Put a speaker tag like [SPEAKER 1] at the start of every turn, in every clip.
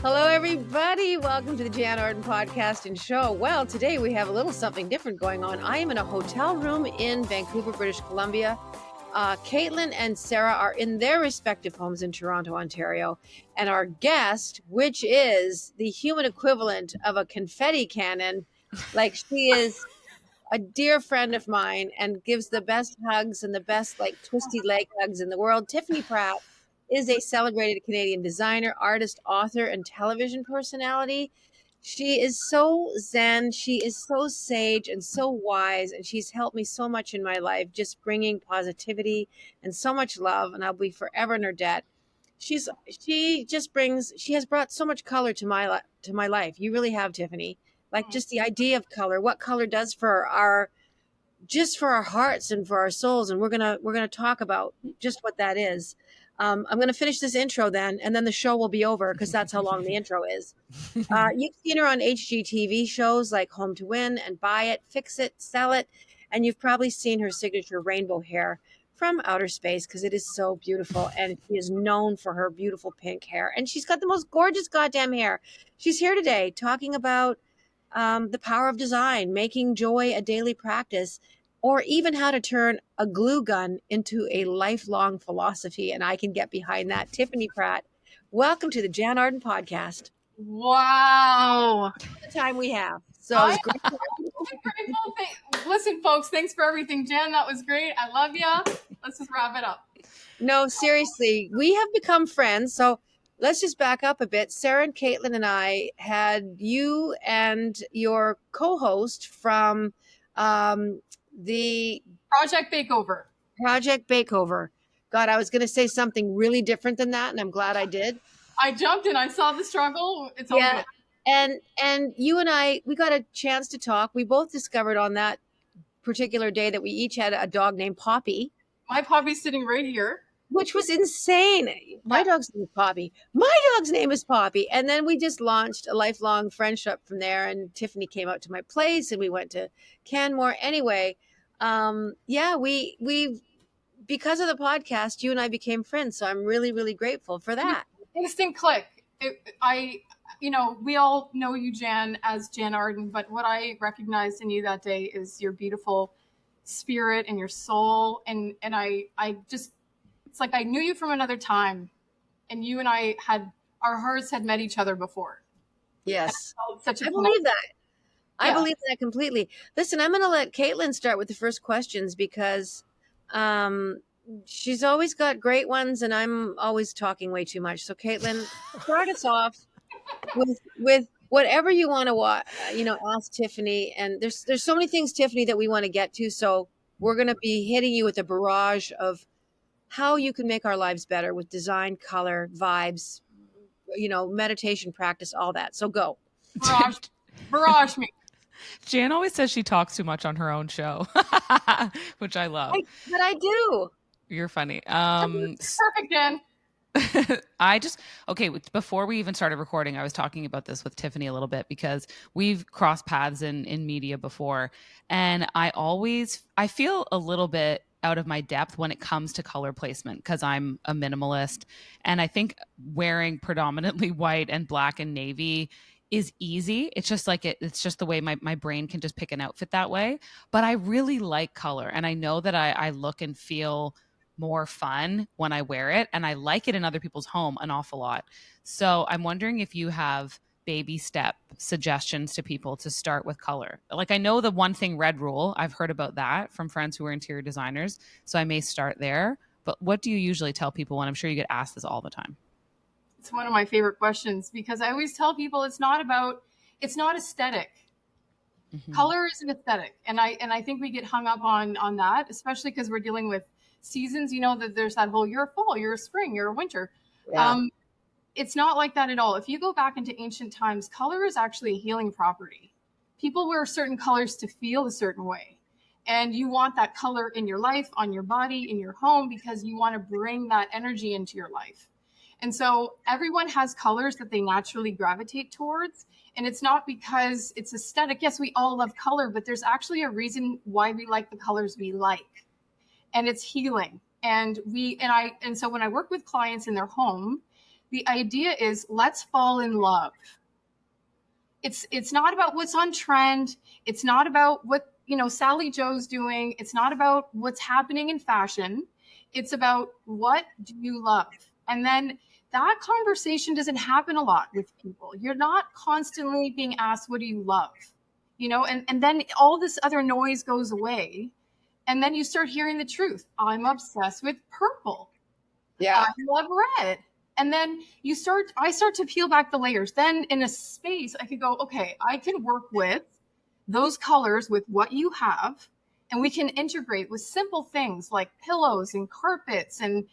[SPEAKER 1] Hello, everybody. Welcome to the Jann Arden podcast and show. Well, today we have a little something different going on. I am in a hotel room in Vancouver, British Columbia. Caitlin and Sarah are in their respective homes in Toronto, Ontario. And our guest, which is the human equivalent of a confetti cannon, like she is a dear friend of mine and gives the best hugs and the best like twisty leg hugs in the world. Tiffany Pratt is a celebrated Canadian designer, artist, author, and television personality. She is so zen. She is so sage and so wise. And she's helped me so much in my life, just bringing positivity and so much love. And I'll be forever in her debt. She has brought so much color to my life. You really have, Tiffany. Like just the idea of color, what color does for our hearts and for our souls. And we're gonna talk about just what that is. I'm going to finish this intro then, and then the show will be over because that's how long the intro is. You've seen her on HGTV shows like Home to Win and Buy It, Fix It, Sell It, and you've probably seen her signature rainbow hair from outer space because it is so beautiful, and she is known for her beautiful pink hair, and she's got the most gorgeous goddamn hair. She's here today talking about the power of design, making joy a daily practice, or even how to turn a glue gun into a lifelong philosophy. And I can get behind that. Tiffany Pratt, welcome to the Jann Arden podcast.
[SPEAKER 2] Wow.
[SPEAKER 1] The time we have. So it's great.
[SPEAKER 2] Grateful. Listen, folks, thanks for everything, Jen. That was great. I love you. Let's just wrap it up.
[SPEAKER 1] No, seriously, we have become friends. So let's just back up a bit. Sarah and Caitlin and I had you and your co-host from the
[SPEAKER 2] Project Bakeover.
[SPEAKER 1] God, I was going to say something really different than that, and I'm glad I did.
[SPEAKER 2] I jumped and I saw the struggle. It's all good.
[SPEAKER 1] And you and I, we got a chance to talk. We both discovered on that particular day that we each had a dog named Poppy.
[SPEAKER 2] My Poppy's sitting right here.
[SPEAKER 1] Which was insane. My dog's name is Poppy. My dog's name is Poppy. And then we just launched a lifelong friendship from there. And Tiffany came out to my place and we went to Canmore. Anyway, we because of the podcast, you and I became friends. So I'm really, really grateful for that.
[SPEAKER 2] Instant click. We all know you, Jan, as Jann Arden, but what I recognized in you that day is your beautiful spirit and your soul. And I just, it's like I knew you from another time, and you and I our hearts had met each other before.
[SPEAKER 1] Yes. I believe that. I believe that completely. Listen, I'm going to let Caitlin start with the first questions because she's always got great ones and I'm always talking way too much. So Caitlin, start us off with whatever you want to ask Tiffany. And there's so many things, Tiffany, that we want to get to. So we're going to be hitting you with a barrage of how you can make our lives better with design, color, vibes, meditation practice, all that. So go.
[SPEAKER 2] Barrage me.
[SPEAKER 3] Jann always says she talks too much on her own show, which I love.
[SPEAKER 1] But I do.
[SPEAKER 3] You're funny.
[SPEAKER 2] Perfect, Jen.
[SPEAKER 3] Before we even started recording, I was talking about this with Tiffany a little bit because we've crossed paths in media before. And I feel a little bit out of my depth when it comes to color placement because I'm a minimalist. And I think wearing predominantly white and black and navy is easy. It's just like it's just the way my brain can just pick an outfit that way. But I really like color. And I know that I look and feel more fun when I wear it. And I like it in other people's home an awful lot. So I'm wondering if you have baby step suggestions to people to start with color. Like I know the one thing red rule, I've heard about that from friends who are interior designers. So I may start there. But what do you usually tell people? And I'm sure you get asked this all the time.
[SPEAKER 2] It's one of my favorite questions because I always tell people it's not aesthetic. Mm-hmm. Color is an aesthetic. And I think we get hung up on that, especially because we're dealing with seasons. That there's that whole, you're a fall, you're a spring, you're a winter. Yeah. It's not like that at all. If you go back into ancient times, color is actually a healing property. People wear certain colors to feel a certain way. And you want that color in your life, on your body, in your home, because you want to bring that energy into your life. And so everyone has colors that they naturally gravitate towards. And it's not because it's aesthetic. Yes, we all love color, but there's actually a reason why we like the colors we like. And it's healing. And so when I work with clients in their home, The idea is let's fall in love. It's not about what's on trend. It's not about what, Sally Joe's doing. It's not about what's happening in fashion. It's about what do you love? And then that conversation doesn't happen a lot with people. You're not constantly being asked, what do you love? And then all this other noise goes away. And then you start hearing the truth. I'm obsessed with purple.
[SPEAKER 1] Yeah.
[SPEAKER 2] I love red. And then I start to peel back the layers. Then in a space, I could go, okay, I can work with those colors with what you have. And we can integrate with simple things like pillows and carpets and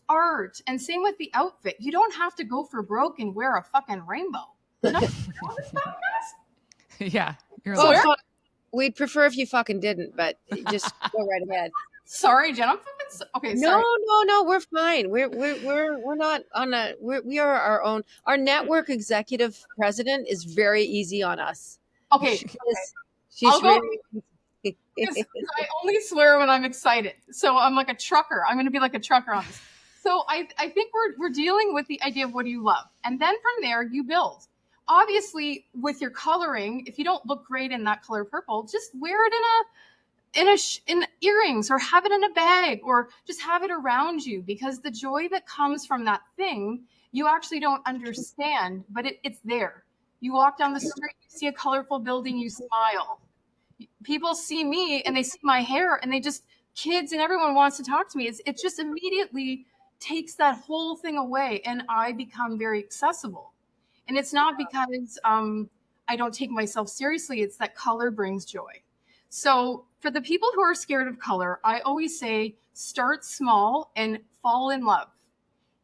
[SPEAKER 2] art. And same with the outfit. You don't have to go for broke and wear a fucking rainbow.
[SPEAKER 3] Yeah. You're
[SPEAKER 1] Oh,
[SPEAKER 3] like,
[SPEAKER 1] fuck. We'd prefer if you fucking didn't, but just go right ahead.
[SPEAKER 2] Sorry, Jen. I'm fucking okay. Sorry.
[SPEAKER 1] No, we're fine. We're not on we are our own. Our network executive president is very easy on us.
[SPEAKER 2] Okay.
[SPEAKER 1] She's
[SPEAKER 2] I'll go.
[SPEAKER 1] really.
[SPEAKER 2] I only swear when I'm excited. So I'm like a trucker. I'm going to be like a trucker on this. So I think we're dealing with the idea of what do you love? And then from there you build. Obviously with your coloring, if you don't look great in that color purple, just wear it in earrings or have it in a bag or just have it around you, because the joy that comes from that thing, you actually don't understand, but it's there. You walk down the street, you see a colorful building, you smile. People see me and they see my hair and kids and everyone wants to talk to me. It just immediately takes that whole thing away and I become very accessible. And it's not because I don't take myself seriously. It's that color brings joy. So for the people who are scared of color, I always say start small and fall in love.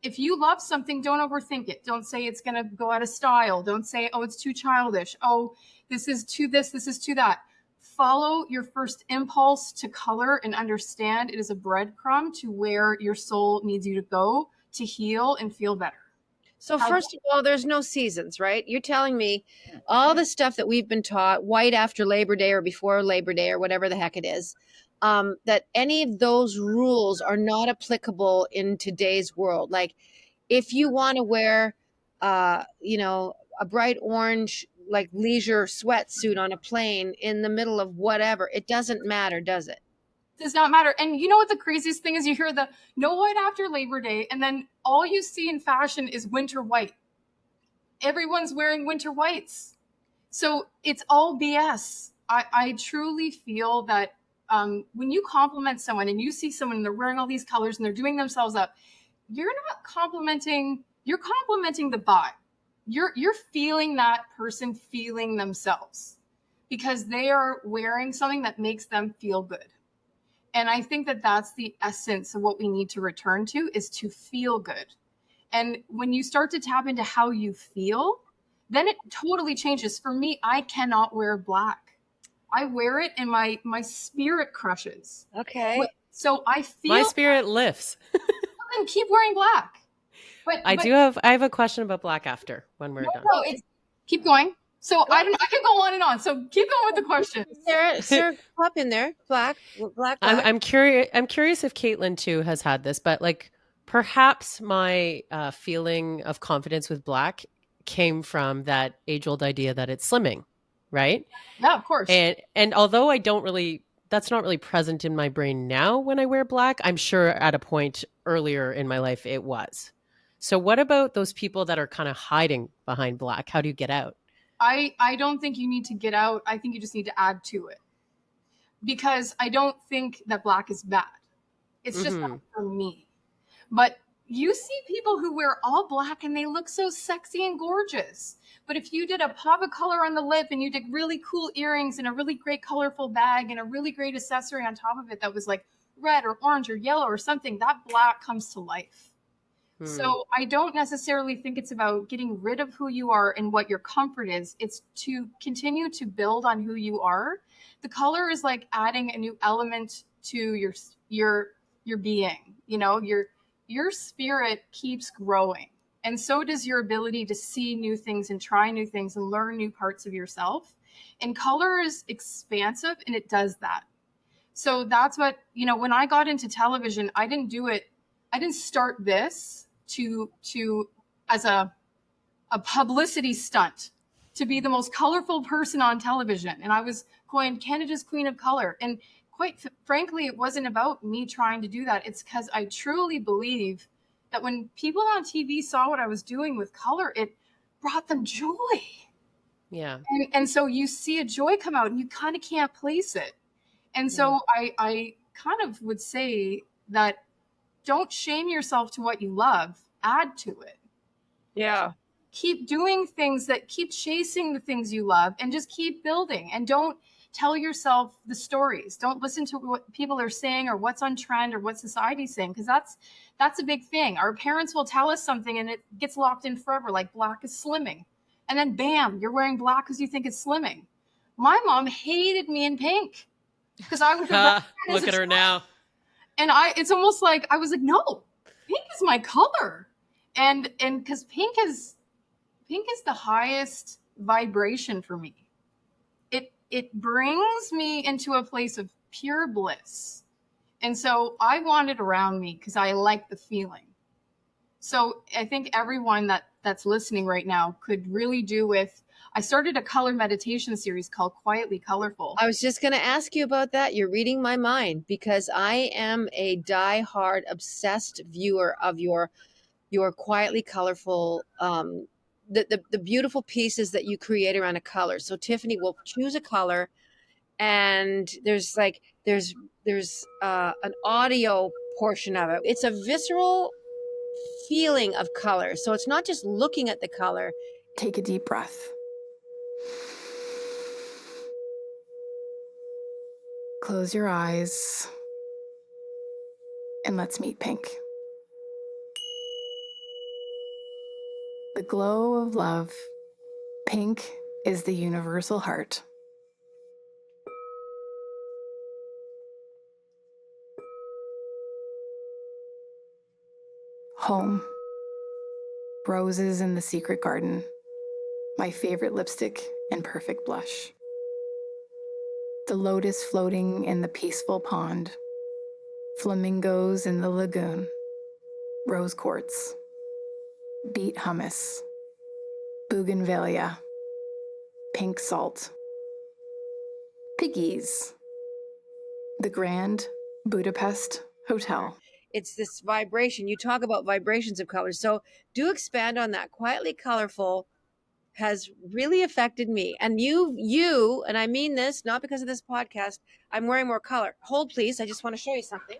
[SPEAKER 2] If you love something, don't overthink it. Don't say it's going to go out of style. Don't say, oh, it's too childish. Oh, this is too this is too that. Follow your first impulse to color and understand it is a breadcrumb to where your soul needs you to go to heal and feel better.
[SPEAKER 1] So first of all, there's no seasons, right? You're telling me all the stuff that we've been taught, white after Labor Day or before Labor Day or whatever the heck it is, that any of those rules are not applicable in today's world. Like if you want to wear, a bright orange, like leisure sweatsuit on a plane in the middle of whatever, it doesn't matter, does it?
[SPEAKER 2] Does not matter. And you know what the craziest thing is? You hear the no white after Labor Day, and then all you see in fashion is winter white. Everyone's wearing winter whites. So it's all BS. I truly feel that when you compliment someone and you see someone and they're wearing all these colors and they're doing themselves up, you're not complimenting, you're complimenting the vibe. You're feeling that person feeling themselves because they are wearing something that makes them feel good. And I think that that's the essence of what we need to return to, is to feel good. And when you start to tap into how you feel, then it totally changes. For me, I cannot wear black. I wear it and my spirit crushes.
[SPEAKER 1] Okay.
[SPEAKER 2] So I feel
[SPEAKER 4] my spirit lifts.
[SPEAKER 2] Then keep wearing black. But
[SPEAKER 4] I have a question about black after when we're done.
[SPEAKER 2] No, keep going. So I can go on and on. So keep going with the questions.
[SPEAKER 1] Sarah, pop in there. Black.
[SPEAKER 4] I'm curious if Caitlin too has had this, but like perhaps my feeling of confidence with black came from that age-old idea that it's slimming, right?
[SPEAKER 2] Yeah, of course.
[SPEAKER 4] And although that's not really present in my brain now when I wear black, I'm sure at a point earlier in my life it was. So what about those people that are kind of hiding behind black? How do you get out?
[SPEAKER 2] I don't think you need to get out. I think you just need to add to it, because I don't think that black is bad. It's just not for me. But you see people who wear all black and they look so sexy and gorgeous. But if you did a pop of color on the lip and you did really cool earrings and a really great colorful bag and a really great accessory on top of it that was like red or orange or yellow or something, that black comes to life. So I don't necessarily think it's about getting rid of who you are and what your comfort is. It's to continue to build on who you are. The color is like adding a new element to your being. You know, your spirit keeps growing. And so does your ability to see new things and try new things and learn new parts of yourself. And color is expansive and it does that. So that's what, when I got into television, I didn't start this to as a publicity stunt to be the most colorful person on television. And I was coined Canada's Queen of Color. And quite frankly, it wasn't about me trying to do that. It's because I truly believe that when people on TV saw what I was doing with color, it brought them joy.
[SPEAKER 4] Yeah.
[SPEAKER 2] And so you see a joy come out and you kind of can't place it. And so I kind of would say that don't shame yourself to what you love, add to it.
[SPEAKER 1] Yeah.
[SPEAKER 2] Keep doing things that keep chasing the things you love and just keep building, and don't tell yourself the stories. Don't listen to what people are saying or what's on trend or what society's saying, because that's a big thing. Our parents will tell us something and it gets locked in forever, like black is slimming. And then bam, you're wearing black because you think it's slimming. My mom hated me in pink because I was
[SPEAKER 4] look at her now.
[SPEAKER 2] And it's almost like I was like, no, pink is my color. And because pink is the highest vibration for me. It brings me into a place of pure bliss. And so I want it around me because I like the feeling. So I think everyone that's listening right now could really do with, I started a color meditation series called Quietly Colourful.
[SPEAKER 1] I was just going to ask you about that. You're reading my mind, because I am a diehard, obsessed viewer of your Quietly Colourful, the beautiful pieces that you create around a color. So Tiffany will choose a color, and there's an audio portion of it. It's a visceral feeling of color. So it's not just looking at the color.
[SPEAKER 5] Take a deep breath. Close your eyes and let's meet pink. The glow of love. Pink is the universal heart. Home. Roses in the secret garden. My favorite lipstick and perfect blush. The lotus floating in the peaceful pond. Flamingos in the lagoon. Rose quartz. Beet hummus. Bougainvillea. Pink salt. Piggies. The Grand Budapest Hotel.
[SPEAKER 1] It's this vibration. You talk about vibrations of color. So do expand on that. Quietly Colourful has really affected me. And you, and I mean this, not because of this podcast, I'm wearing more color. Hold, please. I just want to show you something.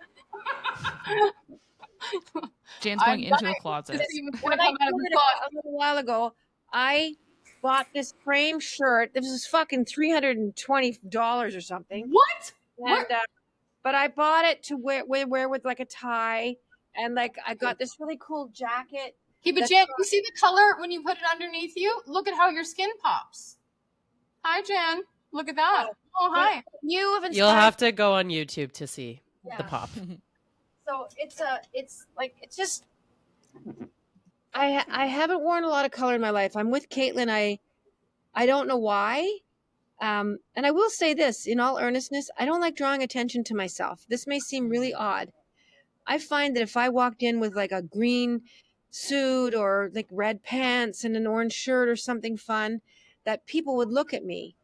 [SPEAKER 3] Jane's going into a closet.
[SPEAKER 1] When I quoted a little while ago, I bought this frame shirt. This was fucking $320 or something.
[SPEAKER 2] What?
[SPEAKER 1] And, but I bought it to wear with like a tie, and like I got this really cool jacket.
[SPEAKER 2] Okay, but Jan, you see the color when you put it underneath you? Look at how your skin pops. Hi, Jan. Look at that. Oh, hi.
[SPEAKER 1] You have inspired.
[SPEAKER 4] You'll have to go on YouTube to see the pop.
[SPEAKER 1] So it's just, I haven't worn a lot of color in my life. I'm with Caitlin. I don't know why. And I will say this in all earnestness, I don't like drawing attention to myself. This may seem really odd. I find that if I walked in with like a green suit or like red pants and an orange shirt or something fun, that people would look at me.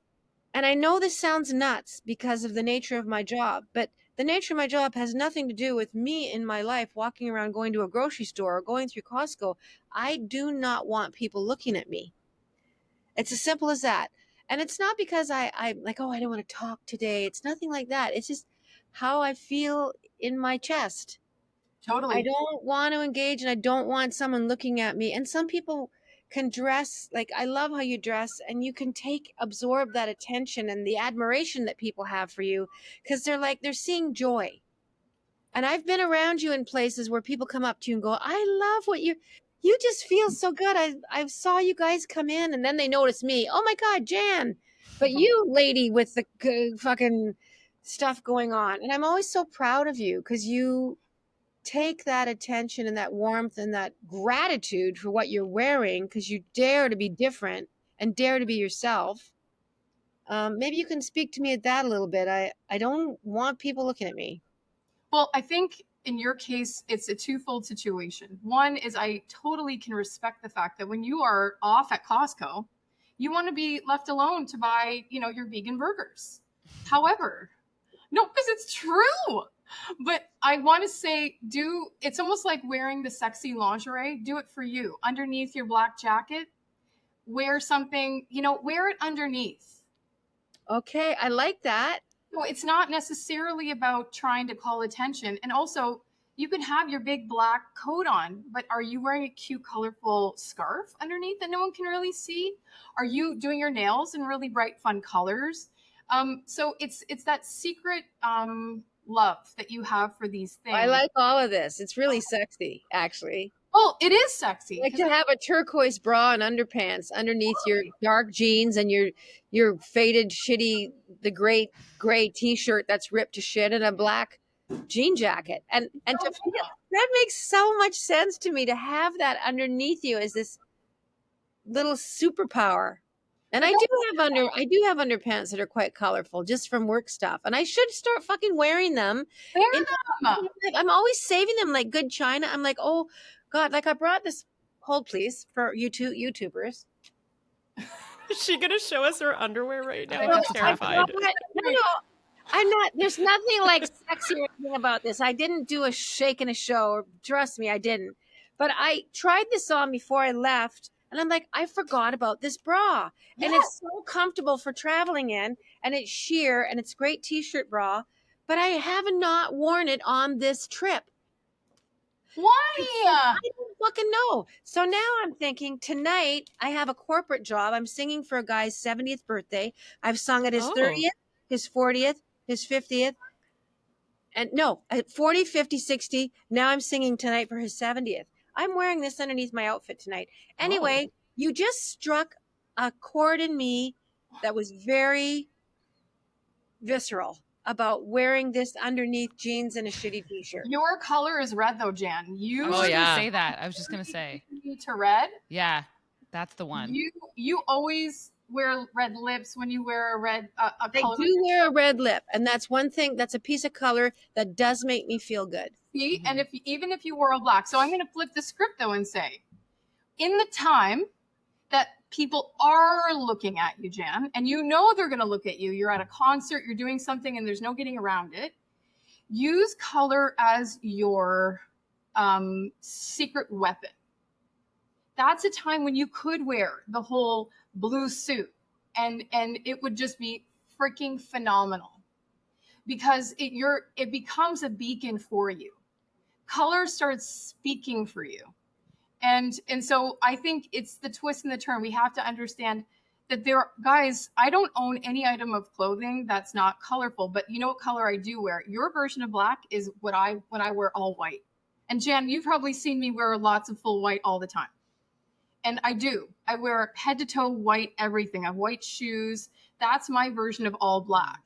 [SPEAKER 1] And I know this sounds nuts because of the nature of my job, but the nature of my job has nothing to do with me in my life walking around going to a grocery store or going through Costco. I do not want people looking at me. It's as simple as that. And it's not because I'm like, oh, I don't want to talk today. It's nothing like that. It's just how I feel in my chest.
[SPEAKER 2] Totally.
[SPEAKER 1] I don't want to engage, and I don't want someone looking at me. And some people can dress, like, I love how you dress, and you can absorb that attention and the admiration that people have for you, because they're seeing joy. And I've been around you in places where people come up to you and go, I love what you just feel so good. I saw you guys come in, and then they notice me. Oh my God, Jann, but you lady with the fucking stuff going on. And I'm always so proud of you, because you take that attention and that warmth and that gratitude for what you're wearing, because you dare to be different and dare to be yourself. Maybe you can speak to me at that a little bit. I don't want people looking at me.
[SPEAKER 2] Well, I think in your case, it's a twofold situation. One is I totally can respect the fact that when you are off at Costco, you want to be left alone to buy, your vegan burgers. However, no, because it's true. But I want to say, it's almost like wearing the sexy lingerie. Do it for you. Underneath your black jacket, wear something, wear it underneath.
[SPEAKER 1] Okay, I like that.
[SPEAKER 2] No, it's not necessarily about trying to call attention. And also, you can have your big black coat on, but are you wearing a cute, colorful scarf underneath that no one can really see? Are you doing your nails in really bright, fun colors? So it's that secret love that you have for these things.
[SPEAKER 1] I like all of this. It's really sexy, actually.
[SPEAKER 2] Oh, it is sexy.
[SPEAKER 1] Like to have a turquoise bra and underpants underneath your dark jeans and your faded, shitty, the great gray T-shirt that's ripped to shit and a black jean jacket. And to feel, that makes so much sense to me, to have that underneath you as this little superpower. And I do have underpants that are quite colorful just from work stuff. And I should start fucking wearing them. I'm always saving them like good china. I'm like, oh God, like I brought this, hold please, for you two YouTubers.
[SPEAKER 4] Is she going to show us her underwear right now?
[SPEAKER 3] I'm
[SPEAKER 4] terrified.
[SPEAKER 1] No, I'm not. There's nothing like sexy or anything about this. I didn't do a shake and a show. Trust me, I didn't. But I tried this on before I left. And I'm like, I forgot about this bra. Yes. And it's so comfortable for traveling in. And it's sheer. And it's a great T-shirt bra. But I have not worn it on this trip.
[SPEAKER 2] Why?
[SPEAKER 1] I don't fucking know. So now I'm thinking, tonight I have a corporate job. I'm singing for a guy's 70th birthday. I've sung at his 30th, his 40th, his 50th. And no, at 40, 50, 60. Now I'm singing tonight for his 70th. I'm wearing this underneath my outfit tonight. Anyway, you just struck a chord in me that was very visceral about wearing this underneath jeans and a shitty T-shirt.
[SPEAKER 2] Your color is red though, Jann.
[SPEAKER 3] I was just gonna say that. I was just gonna say.
[SPEAKER 2] To red?
[SPEAKER 3] Yeah, that's the one.
[SPEAKER 2] You always wear red lips when you wear a red a color.
[SPEAKER 1] I do wear a red lip, and that's one thing. That's a piece of color that does make me feel good.
[SPEAKER 2] See, and even if you wore a black. So I'm going to flip the script though and say, in the time that people are looking at you, Jann, and they're going to look at you. You're at a concert, you're doing something, and there's no getting around it. Use color as your secret weapon. That's a time when you could wear the whole blue suit, and it would just be freaking phenomenal, because it becomes a beacon for you. Color starts speaking for you. And so I think it's the twist and the turn. We have to understand that guys, I don't own any item of clothing that's not colorful, but you know what color I do wear? Your version of black is when I wear all white. And Jann, you've probably seen me wear lots of full white all the time. And I do. I wear head to toe white everything. I have white shoes. That's my version of all black.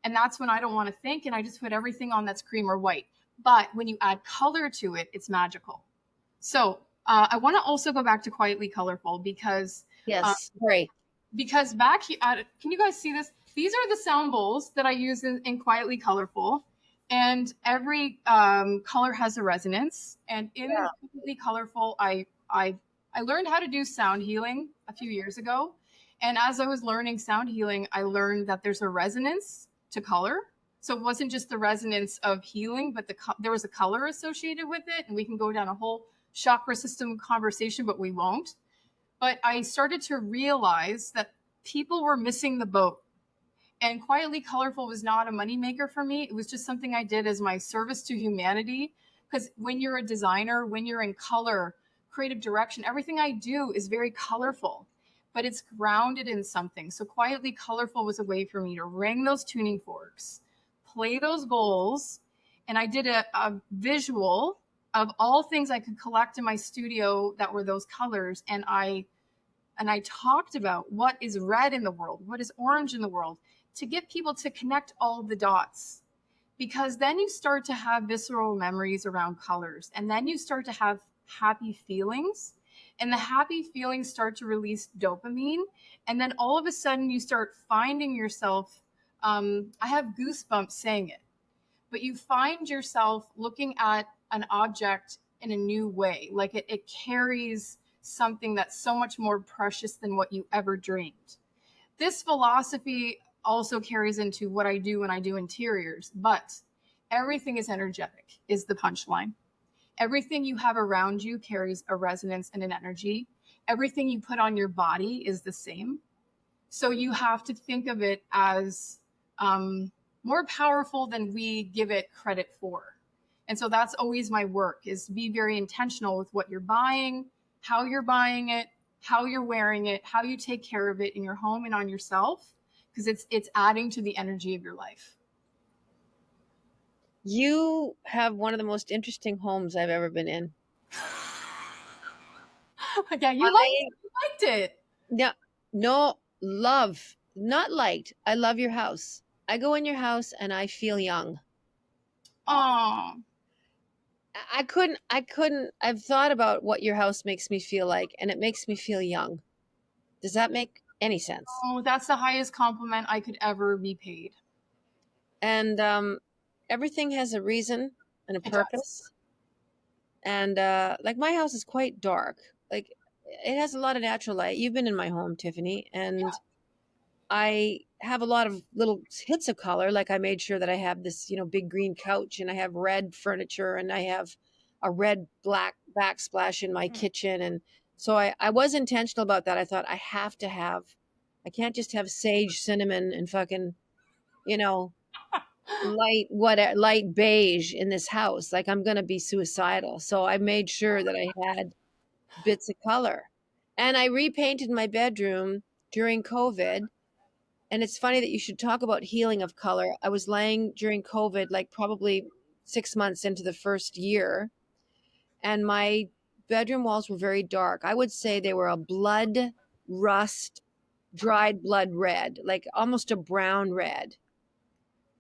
[SPEAKER 2] And that's when I don't want to think, and I just put everything on that's cream or white. But when you add color to it, it's magical. So I want to also go back to Quietly Colorful because
[SPEAKER 1] great.
[SPEAKER 2] Because back here, can you guys see this? These are the sound bowls that I use in Quietly Colorful, and every color has a resonance. And in Quietly Colorful, I learned how to do sound healing a few years ago, and as I was learning sound healing, I learned that there's a resonance to color. So it wasn't just the resonance of healing, but there was a color associated with it. And we can go down a whole chakra system conversation, but we won't. But I started to realize that people were missing the boat. And Quietly Colorful was not a moneymaker for me. It was just something I did as my service to humanity. Because when you're a designer, when you're in color, creative direction, everything I do is very colorful, but it's grounded in something. So Quietly Colorful was a way for me to ring those tuning forks, play those bowls, and I did a visual of all things I could collect in my studio that were those colors, and I talked about what is red in the world, what is orange in the world, to get people to connect all the dots. Because then you start to have visceral memories around colors, and then you start to have happy feelings, and the happy feelings start to release dopamine, and then all of a sudden you start finding yourself, I have goosebumps saying it, but you find yourself looking at an object in a new way. Like it carries something that's so much more precious than what you ever dreamed. This philosophy also carries into what I do when I do interiors, but everything is energetic, is the punchline. Everything you have around you carries a resonance and an energy. Everything you put on your body is the same. So you have to think of it as more powerful than we give it credit for. And so that's always my work, is be very intentional with what you're buying, how you're buying it, how you're wearing it, how you take care of it in your home and on yourself, because it's adding to the energy of your life.
[SPEAKER 1] You have one of the most interesting homes I've ever been in.
[SPEAKER 2] Yeah, you liked it.
[SPEAKER 1] Yeah, no, love, not liked. I love your house. I go in your house and I feel young.
[SPEAKER 2] Oh,
[SPEAKER 1] I've thought about what your house makes me feel like, and it makes me feel young. Does that make any sense?
[SPEAKER 2] oh, that's the highest compliment I could ever be paid.
[SPEAKER 1] And everything has a reason and a purpose. And like my house is quite dark. Like it has a lot of natural light. You've been in my home, Tiffany, and I have a lot of little hits of color. Like I made sure that I have this, big green couch, and I have red furniture, and I have a red black backsplash in my kitchen. And so I was intentional about that. I thought I can't just have sage, cinnamon, and fucking, light beige in this house. Like I'm going to be suicidal. So I made sure that I had bits of color, and I repainted my bedroom during COVID. And it's funny that you should talk about healing of color. I was laying during COVID, like probably 6 months into the first year, and my bedroom walls were very dark. I would say they were a blood rust, dried blood red, like almost a brown red.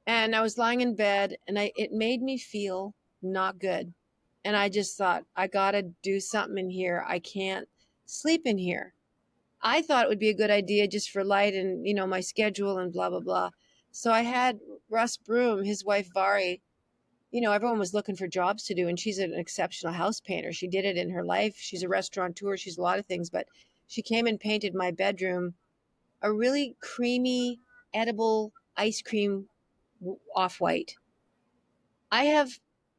[SPEAKER 1] And I was lying in bed, and it made me feel not good. And I just thought, I got to do something in here. I can't sleep in here. I thought it would be a good idea just for light and, my schedule and blah, blah, blah. So I had Russ Broom, his wife, Vari, everyone was looking for jobs to do. And she's an exceptional house painter. She did it in her life. She's a restaurateur. She's a lot of things. But she came and painted my bedroom a really creamy, edible ice cream off-white.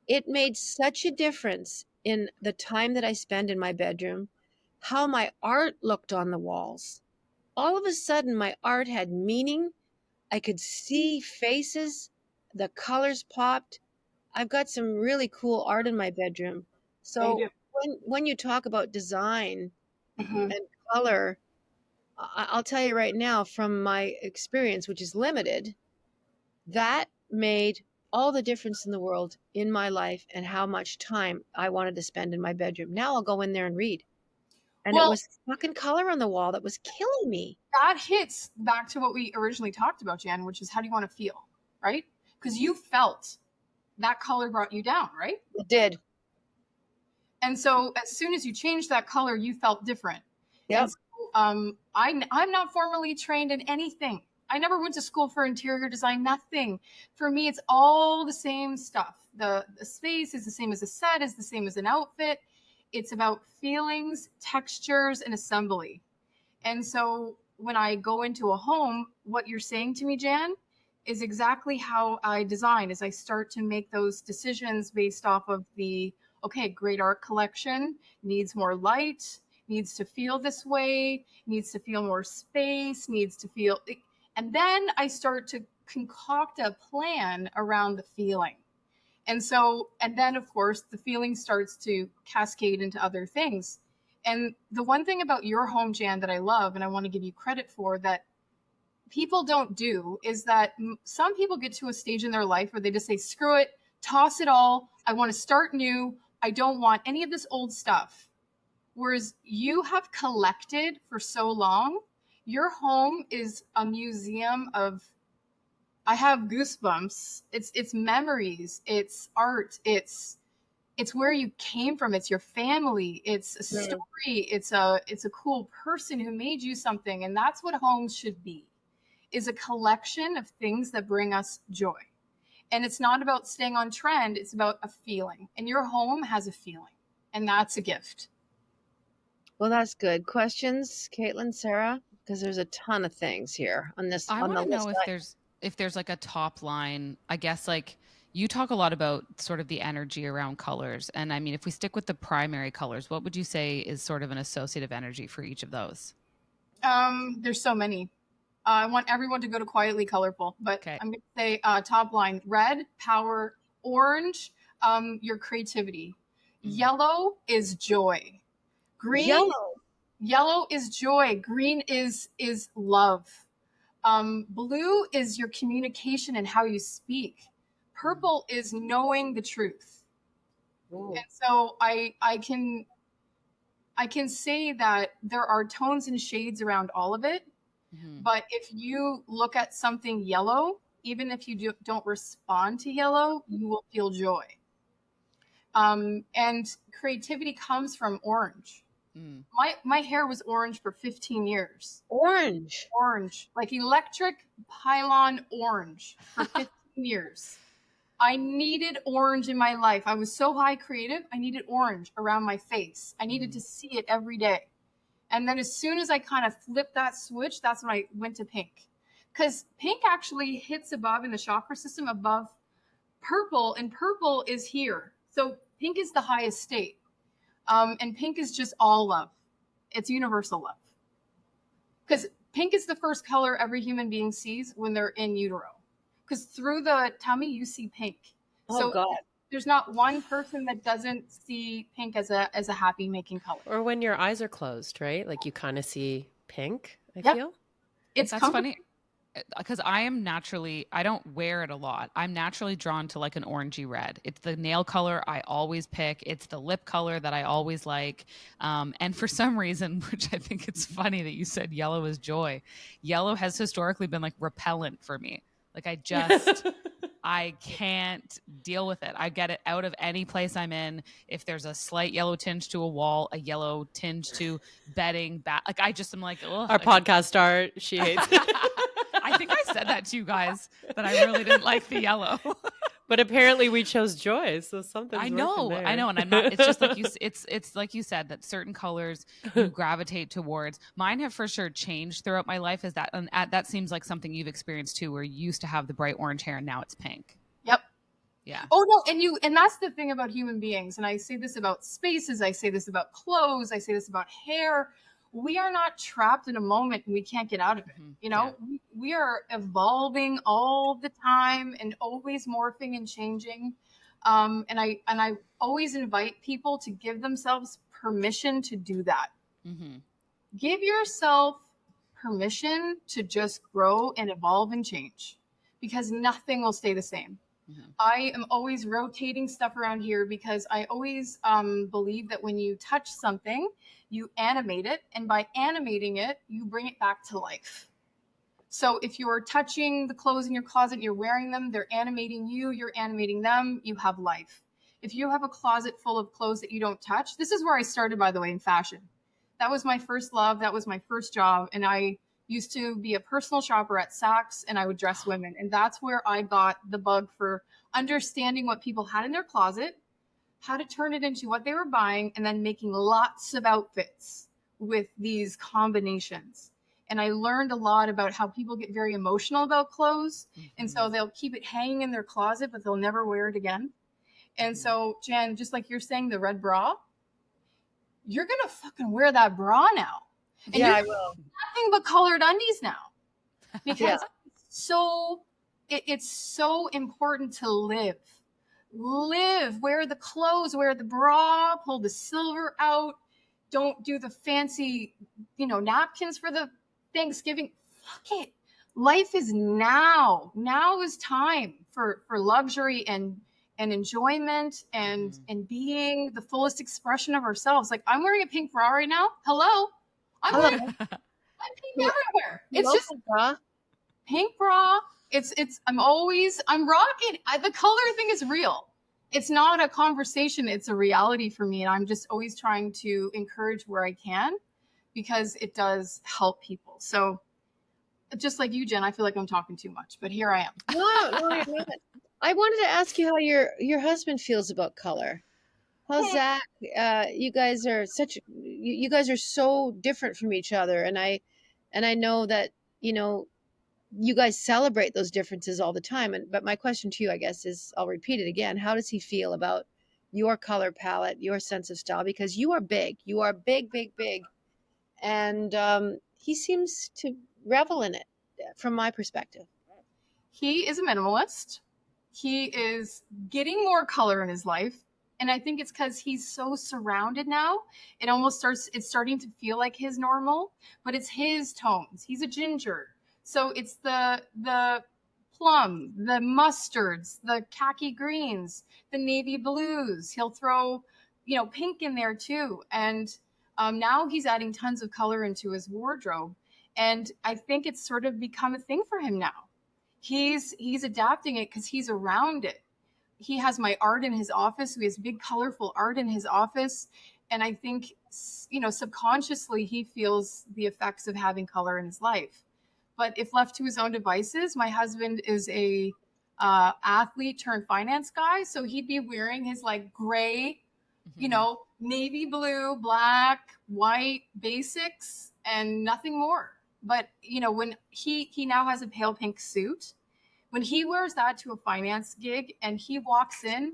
[SPEAKER 1] It made such a difference in the time that I spend in my bedroom, how my art looked on the walls. All of a sudden, my art had meaning. I could see faces. The colors popped. I've got some really cool art in my bedroom. So when you talk about design and color, I'll tell you right now, from my experience, which is limited, that made all the difference in the world in my life and how much time I wanted to spend in my bedroom. Now I'll go in there and read. And it was fucking color on the wall that was killing me.
[SPEAKER 2] That hits back to what we originally talked about, Jann, which is how do you want to feel, right? Because you felt that color brought you down, right?
[SPEAKER 1] It did.
[SPEAKER 2] And so as soon as you changed that color, you felt different.
[SPEAKER 1] Yep.
[SPEAKER 2] So, I'm not formally trained in anything. I never went to school for interior design, nothing. For me, it's all the same stuff. The space is the same as a set, is the same as an outfit. It's about feelings, textures, and assembly. And so when I go into a home, what you're saying to me, Jann, is exactly how I design, is I start to make those decisions based off of great art collection, needs more light, needs to feel this way, needs to feel more space, and then I start to concoct a plan around the feeling. And then of course the feeling starts to cascade into other things. And the one thing about your home, Jann, that I love, and I want to give you credit for, that people don't do, is that some people get to a stage in their life where they just say, screw it, toss it all. I want to start new. I don't want any of this old stuff. Whereas you have collected for so long. Your home is a museum of, I have goosebumps. It's memories, it's art, it's where you came from, it's your family, it's a story, it's a cool person who made you something. And that's what homes should be, is a collection of things that bring us joy. And it's not about staying on trend. It's about a feeling. And your home has a feeling. And that's a gift.
[SPEAKER 1] Well, that's good. Questions, Caitlin, Sarah? Because there's a ton of things here on this.
[SPEAKER 3] I
[SPEAKER 1] on
[SPEAKER 3] want
[SPEAKER 1] the
[SPEAKER 3] to know
[SPEAKER 1] list.
[SPEAKER 3] if there's like a top line. I guess like you talk a lot about sort of the energy around colors. And I mean, if we stick with the primary colors, what would you say is sort of an associative energy for each of those?
[SPEAKER 2] There's so many. I want everyone to go to Quietly Colourful, but
[SPEAKER 3] Okay.
[SPEAKER 2] I'm going to say top line: red, power; orange, your creativity; yellow is joy; green, yellow is joy; green is love; blue is your communication and how you speak; purple is knowing the truth.
[SPEAKER 1] Ooh.
[SPEAKER 2] And so I can say that there are tones and shades around all of it. But if you look at something yellow, even if you don't respond to yellow, you will feel joy. And creativity comes from orange. My hair was orange for 15 years.
[SPEAKER 1] Orange,
[SPEAKER 2] like electric pylon orange for 15 years. I needed orange in my life. I was so high creative. I needed orange around my face. I needed to see it every day. And then as soon as I kind of flipped that switch, that's when I went to pink. Because pink actually hits above in the chakra system above purple, and purple is here. So pink is the highest state. And pink is just all love. It's universal love. Because pink is the first color every human being sees when they're in utero. Because through the tummy, you see pink.
[SPEAKER 1] Oh, God.
[SPEAKER 2] There's not one person that doesn't see pink as a happy making color.
[SPEAKER 4] Or when your eyes are closed, right? Like you kind of see pink, I feel.
[SPEAKER 2] That's
[SPEAKER 3] funny because I don't wear it a lot. I'm naturally drawn to like an orangey red. It's the nail color I always pick. It's the lip color that I always like. And for some reason, which I think it's funny that you said yellow is joy. Yellow has historically been like repellent for me. Like I can't deal with it. I get it out of any place I'm in. If there's a slight yellow tinge to a wall, a yellow tinge to bedding, like I just am like, ugh.
[SPEAKER 4] Our podcast star, she hates it.
[SPEAKER 3] I think I said that to you guys, that I really didn't like the yellow.
[SPEAKER 4] But apparently we chose joy, so something's
[SPEAKER 3] I know,
[SPEAKER 4] there.
[SPEAKER 3] and I'm not. It's just like it's like you said that certain colors you gravitate towards. Mine have for sure changed throughout my life. Is that and that seems like something you've experienced too, where you used to have the bright orange hair and now it's pink.
[SPEAKER 2] Yep.
[SPEAKER 3] Yeah.
[SPEAKER 2] Oh no, and that's the thing about human beings. And I say this about spaces. I say this about clothes. I say this about hair. We are not trapped in a moment and we can't get out of it. You know, we are evolving all the time and always morphing and changing. And I always invite people to give themselves permission to do that. Give yourself permission to just grow and evolve and change, because nothing will stay the same. I am always rotating stuff around here because I always believe that when you touch something, you animate it. And by animating it, you bring it back to life. So if you're touching the clothes in your closet, you're wearing them, they're animating you, you're animating them, you have life. If you have a closet full of clothes that you don't touch, this is where I started, by the way, in fashion. That was my first love. That was my first job. And I used to be a personal shopper at Saks, and I would dress women. And that's where I got the bug for understanding what people had in their closet, how to turn it into what they were buying, and then making lots of outfits with these combinations. And I learned a lot about how people get very emotional about clothes. And so they'll keep it hanging in their closet, but they'll never wear it again. And so, Jann, just like you're saying, the red bra, you're going to fucking wear that bra now. And
[SPEAKER 1] Yeah, I will.
[SPEAKER 2] Nothing but colored undies now. Because it's so important to live. Wear the clothes, wear the bra, pull the silver out. Don't do the fancy, napkins for the Thanksgiving. Fuck it. Life is now. Now is time for luxury and enjoyment and being the fullest expression of ourselves. Like, I'm wearing a pink bra right now. Hello. I'm pink everywhere. It's just
[SPEAKER 1] bra.
[SPEAKER 2] Pink bra. I'm rocking. The color thing is real. It's not a conversation. It's a reality for me. And I'm just always trying to encourage where I can, because it does help people. So just like you, Jann, I feel like I'm talking too much, but here I am.
[SPEAKER 1] No, you're not. I wanted to ask you how your husband feels about color. How's Zach? You guys are you guys are so different from each other, and I know that you know you guys celebrate those differences all the time. But my question to you, I guess, is I'll repeat it again. How does he feel about your color palette, your sense of style? Because you are big. You are big, big, big, and he seems to revel in it, from my perspective.
[SPEAKER 2] He is a minimalist. He is getting more color in his life. And I think it's because he's so surrounded now. It's starting to feel like his normal, but it's his tones. He's a ginger. So it's the plum, the mustards, the khaki greens, the navy blues. He'll throw, pink in there too. And now he's adding tons of color into his wardrobe. And I think it's sort of become a thing for him now. He's adapting it because he's around it. He has my art in his office. He has big, colorful art in his office. And I think, subconsciously, he feels the effects of having color in his life. But if left to his own devices, my husband is a athlete turned finance guy. So he'd be wearing his like gray, navy blue, black, white basics and nothing more. But, when he now has a pale pink suit, when he wears that to a finance gig and he walks in,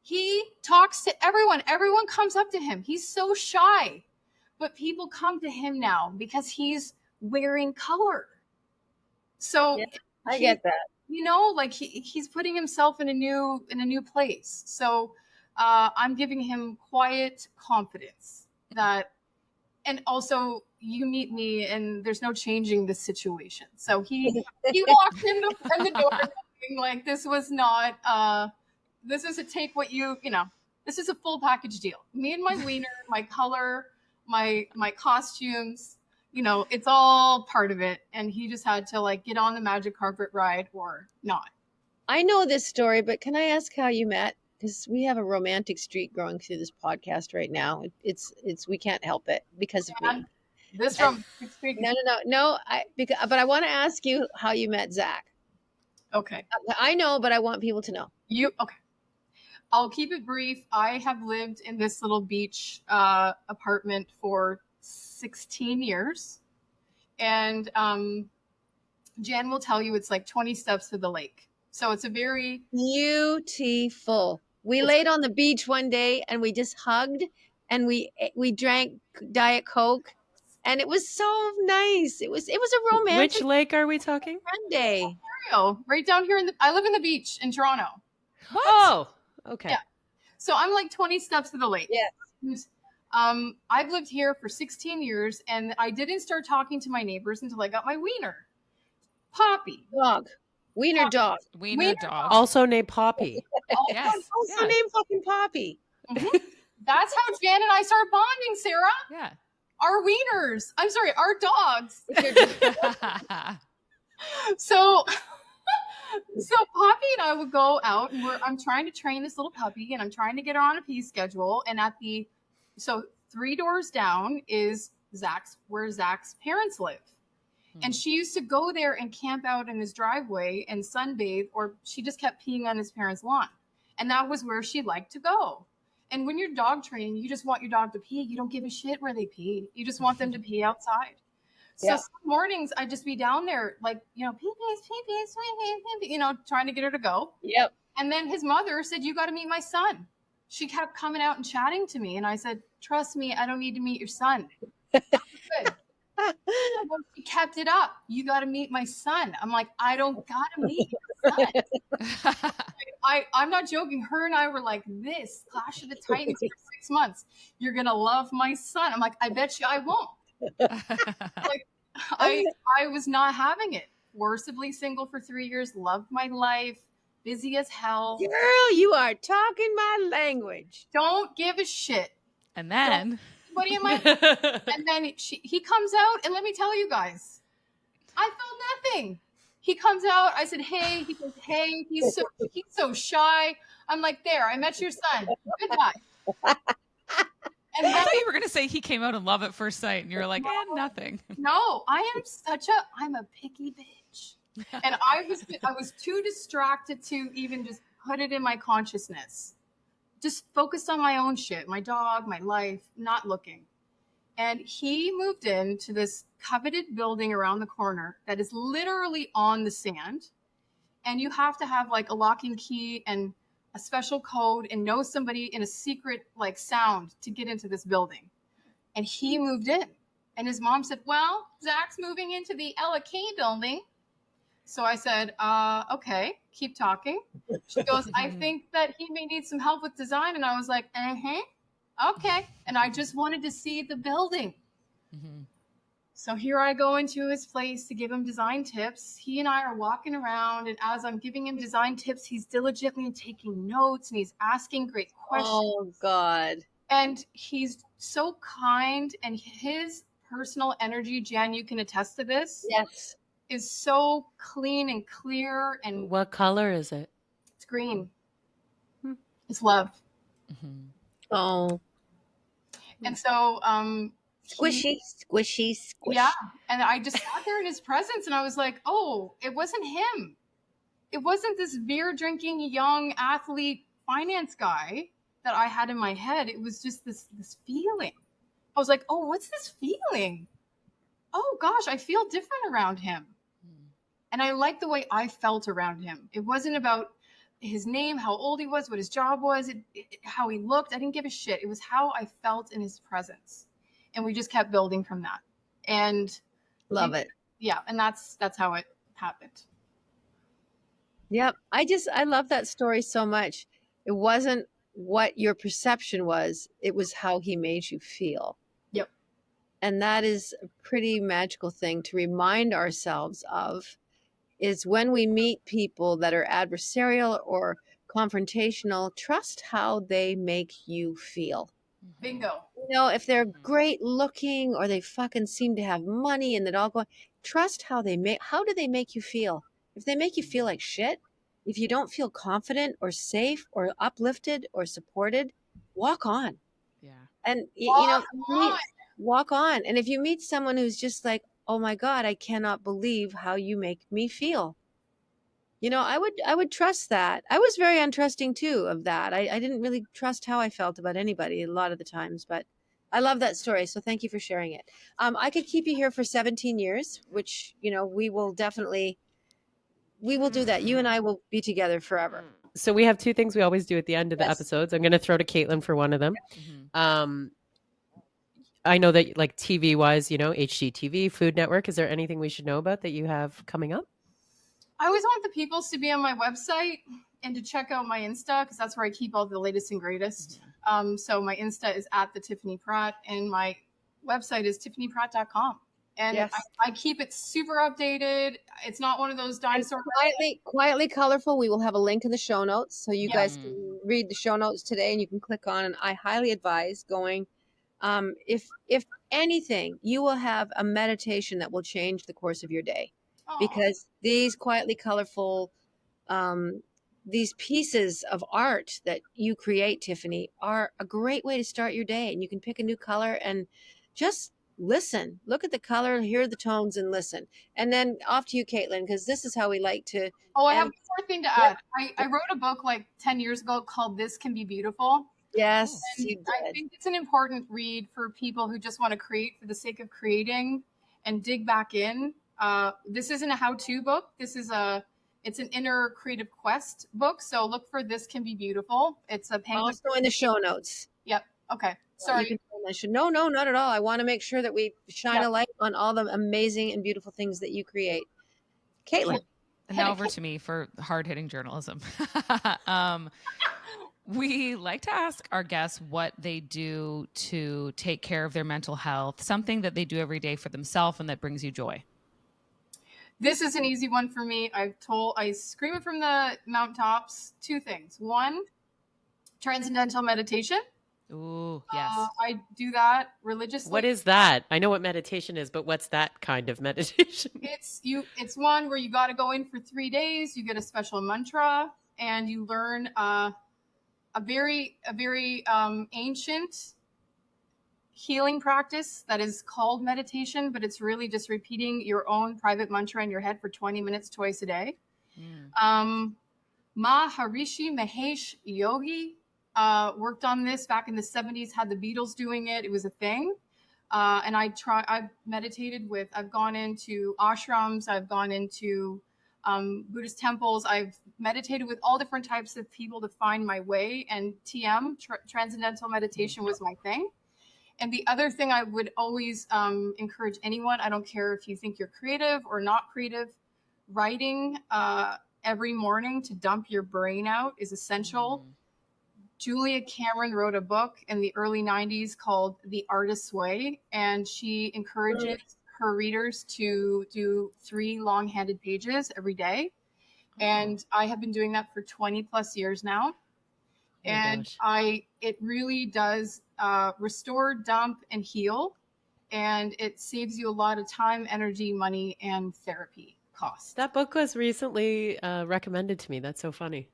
[SPEAKER 2] he talks to everyone. Everyone comes up to him. He's so shy, but people come to him now because he's wearing color. So
[SPEAKER 1] yeah, I get that.
[SPEAKER 2] He's putting himself in a new place. So I'm giving him quiet confidence that, and also you meet me and there's no changing the situation. So he walked in the door like this was not, this is a take what this is a full package deal. Me and my wiener, my color, my costumes, it's all part of it. And he just had to like get on the magic carpet ride or not.
[SPEAKER 1] I know this story, but can I ask how you met? Because we have a romantic streak growing through this podcast right now. It's we can't help it because of me.
[SPEAKER 2] This romantic streak.
[SPEAKER 1] No. But I want to ask you how you met Zach.
[SPEAKER 2] Okay.
[SPEAKER 1] I know, but I want people to know.
[SPEAKER 2] Okay. I'll keep it brief. I have lived in this little beach apartment for 16 years. And Jann will tell you it's like 20 steps to the lake. So it's a very
[SPEAKER 1] beautiful. We laid on the beach one day and we just hugged and we drank Diet Coke and it was so nice. It was a romantic.
[SPEAKER 4] Which lake are we talking?
[SPEAKER 1] Sunday.
[SPEAKER 2] Ontario, right down here I live in the beach in Toronto.
[SPEAKER 4] What? Oh, okay.
[SPEAKER 2] Yeah. So I'm like 20 steps to the lake.
[SPEAKER 1] Yeah.
[SPEAKER 2] I've lived here for 16 years and I didn't start talking to my neighbors until I got my wiener. Poppy.
[SPEAKER 1] Dog. Wiener dog.
[SPEAKER 3] Wiener dog.
[SPEAKER 4] Also named Poppy.
[SPEAKER 1] Yes. Also named fucking Poppy.
[SPEAKER 2] Mm-hmm. That's how Jann and I started bonding, Sarah.
[SPEAKER 3] Yeah.
[SPEAKER 2] Our wieners. I'm sorry, our dogs. So Poppy and I would go out and I'm trying to train this little puppy and I'm trying to get her on a pee schedule. And so 3 doors down is where Zach's parents live. And she used to go there and camp out in his driveway and sunbathe, or she just kept peeing on his parents' lawn. And that was where she liked to go. And when you're dog training, you just want your dog to pee. You don't give a shit where they pee. You just want them to pee outside. So some mornings I'd just be down there like, pee-pees, trying to get her to go.
[SPEAKER 1] Yep.
[SPEAKER 2] And then his mother said, you got to meet my son. She kept coming out and chatting to me. And I said, trust me, I don't need to meet your son. Good. She kept it up. You got to meet my son. I'm like, I don't got to meet your son. I'm not joking. Her and I were like this, Clash of the Titans for 6 months. You're going to love my son. I'm like, I bet you I won't. Like, I was not having it. Forcibly single for 3 years. Loved my life. Busy as hell.
[SPEAKER 1] Girl, you are talking my language.
[SPEAKER 2] Don't give a shit.
[SPEAKER 3] And then...
[SPEAKER 2] What do you mind? And then he comes out, and let me tell you guys, I felt nothing. He comes out. I said, "Hey." He goes, "Hey." He's so shy. I'm like, "There, I met your son. Goodbye." And
[SPEAKER 3] I thought you were gonna say he came out in love at first sight, and you were like, nothing.
[SPEAKER 2] No, I'm a picky bitch. And I was too distracted to even just put it in my consciousness. Just focused on my own shit, my dog, my life, not looking. And he moved into this coveted building around the corner that is literally on the sand. And you have to have like a locking key and a special code and know somebody in a secret like sound to get into this building. And he moved in. And his mom said, well, Zach's moving into the LK building. So I said, okay, keep talking. She goes, I think that he may need some help with design. And I was like, okay. And I just wanted to see the building.
[SPEAKER 3] Mm-hmm.
[SPEAKER 2] So here I go into his place to give him design tips. He and I are walking around, and as I'm giving him design tips, he's diligently taking notes and he's asking great questions.
[SPEAKER 1] Oh, God.
[SPEAKER 2] And he's so kind, and his personal energy, Jann, you can attest to this.
[SPEAKER 1] Yes.
[SPEAKER 2] Is so clean and clear. And
[SPEAKER 4] What color is it?
[SPEAKER 2] it's green. It's love.
[SPEAKER 3] Mm-hmm.
[SPEAKER 1] Oh.
[SPEAKER 2] And so
[SPEAKER 1] Squishy.
[SPEAKER 2] yeah. And I just sat there in his presence and I was like, oh, it wasn't him. It wasn't this beer drinking young athlete finance guy that I had in my head. It was just this feeling. I was like, oh, what's this feeling? Oh gosh, I feel different around him. And I liked the way I felt around him. It wasn't about his name, how old he was, what his job was, how he looked. I didn't give a shit. It was how I felt in his presence. And we just kept building from that. And
[SPEAKER 1] Love it.
[SPEAKER 2] Yeah. And that's how it happened.
[SPEAKER 1] Yep. I love that story so much. It wasn't what your perception was. It was how he made you feel.
[SPEAKER 2] Yep.
[SPEAKER 1] And that is a pretty magical thing to remind ourselves of, is when we meet people that are adversarial or confrontational, trust how they make you feel.
[SPEAKER 2] Bingo.
[SPEAKER 1] You know, if they're great looking or they fucking seem to have money and it all going, trust how do they make you feel? If they make you feel like shit, if you don't feel confident or safe or uplifted or supported, walk on.
[SPEAKER 3] Yeah.
[SPEAKER 1] And walk on. And if you meet someone who's just like, oh my God, I cannot believe how you make me feel. You know, I would trust that. I was very untrusting too of that. I didn't really trust how I felt about anybody a lot of the times, but I love that story. So thank you for sharing it. I could keep you here for 17 years, which, you know, we will do that. You and I will be together forever.
[SPEAKER 4] So we have two things we always do at the end of the episodes. I'm going to throw to Caitlin for one of them.
[SPEAKER 3] Mm-hmm.
[SPEAKER 4] I know that like TV wise, you know, HGTV, Food Network, is there anything we should know about that you have coming up?
[SPEAKER 2] I always want the peoples to be on my website and to check out my Insta, because that's where I keep all the latest and greatest. So my Insta is at the Tiffany Pratt, and my website is tiffanypratt.com. And
[SPEAKER 1] yes.
[SPEAKER 2] I keep it super updated. It's not one of those dinosaur.
[SPEAKER 1] Quietly colorful. We will have a link in the show notes, so you guys can read the show notes today, and you can click on. And I highly advise going. If anything, you will have a meditation that will change the course of your day. Aww. Because these quietly colorful, these pieces of art that you create, Tiffany, are a great way to start your day. And you can pick a new color and just listen, look at the color, hear the tones, and listen. And then off to you, Caitlin, because this is how we like to.
[SPEAKER 2] Oh, I have one more thing to add. I wrote a book like 10 years ago called This Can Be Beautiful.
[SPEAKER 1] Yes,
[SPEAKER 2] and
[SPEAKER 1] you did.
[SPEAKER 2] I think it's an important read for people who just want to create for the sake of creating and dig back in. This isn't a how-to book. It's an inner creative quest book. So look for This Can Be Beautiful. It's a penguin.
[SPEAKER 1] Also in the show notes.
[SPEAKER 2] Yep. Okay. Sorry.
[SPEAKER 1] No, not at all. I want to make sure that we shine a light on all the amazing and beautiful things that you create. Caitlin.
[SPEAKER 3] And now over to me for hard-hitting journalism. We like to ask our guests what they do to take care of their mental health, something that they do every day for themselves and that brings you joy.
[SPEAKER 2] This is an easy one for me. I scream it from the mountaintops. Two things. One, transcendental meditation.
[SPEAKER 3] Ooh, yes.
[SPEAKER 2] I do that religiously.
[SPEAKER 4] What is that? I know what meditation is, but what's that kind of meditation?
[SPEAKER 2] It's one where you got to go in for 3 days. You get a special mantra, and you learn a very ancient healing practice that is called meditation, but it's really just repeating your own private mantra in your head for 20 minutes twice a day. Maharishi Mahesh Yogi worked on this back in the 70s, had the Beatles doing it. It was a thing. And I've meditated with, I've gone into ashrams, I've gone into Buddhist temples. I've meditated with all different types of people to find my way. And transcendental meditation was my thing. And the other thing I would always encourage anyone, I don't care if you think you're creative or not creative, writing every morning to dump your brain out is essential. Julia Cameron wrote a book in the early 90s called The Artist's Way, and she encourages her readers to do 3 long-handed pages every day. And I have been doing that for 20 plus years now. And it really does restore, dump, and heal. And it saves you a lot of time, energy, money, and therapy costs.
[SPEAKER 4] That book was recently recommended to me. That's so funny.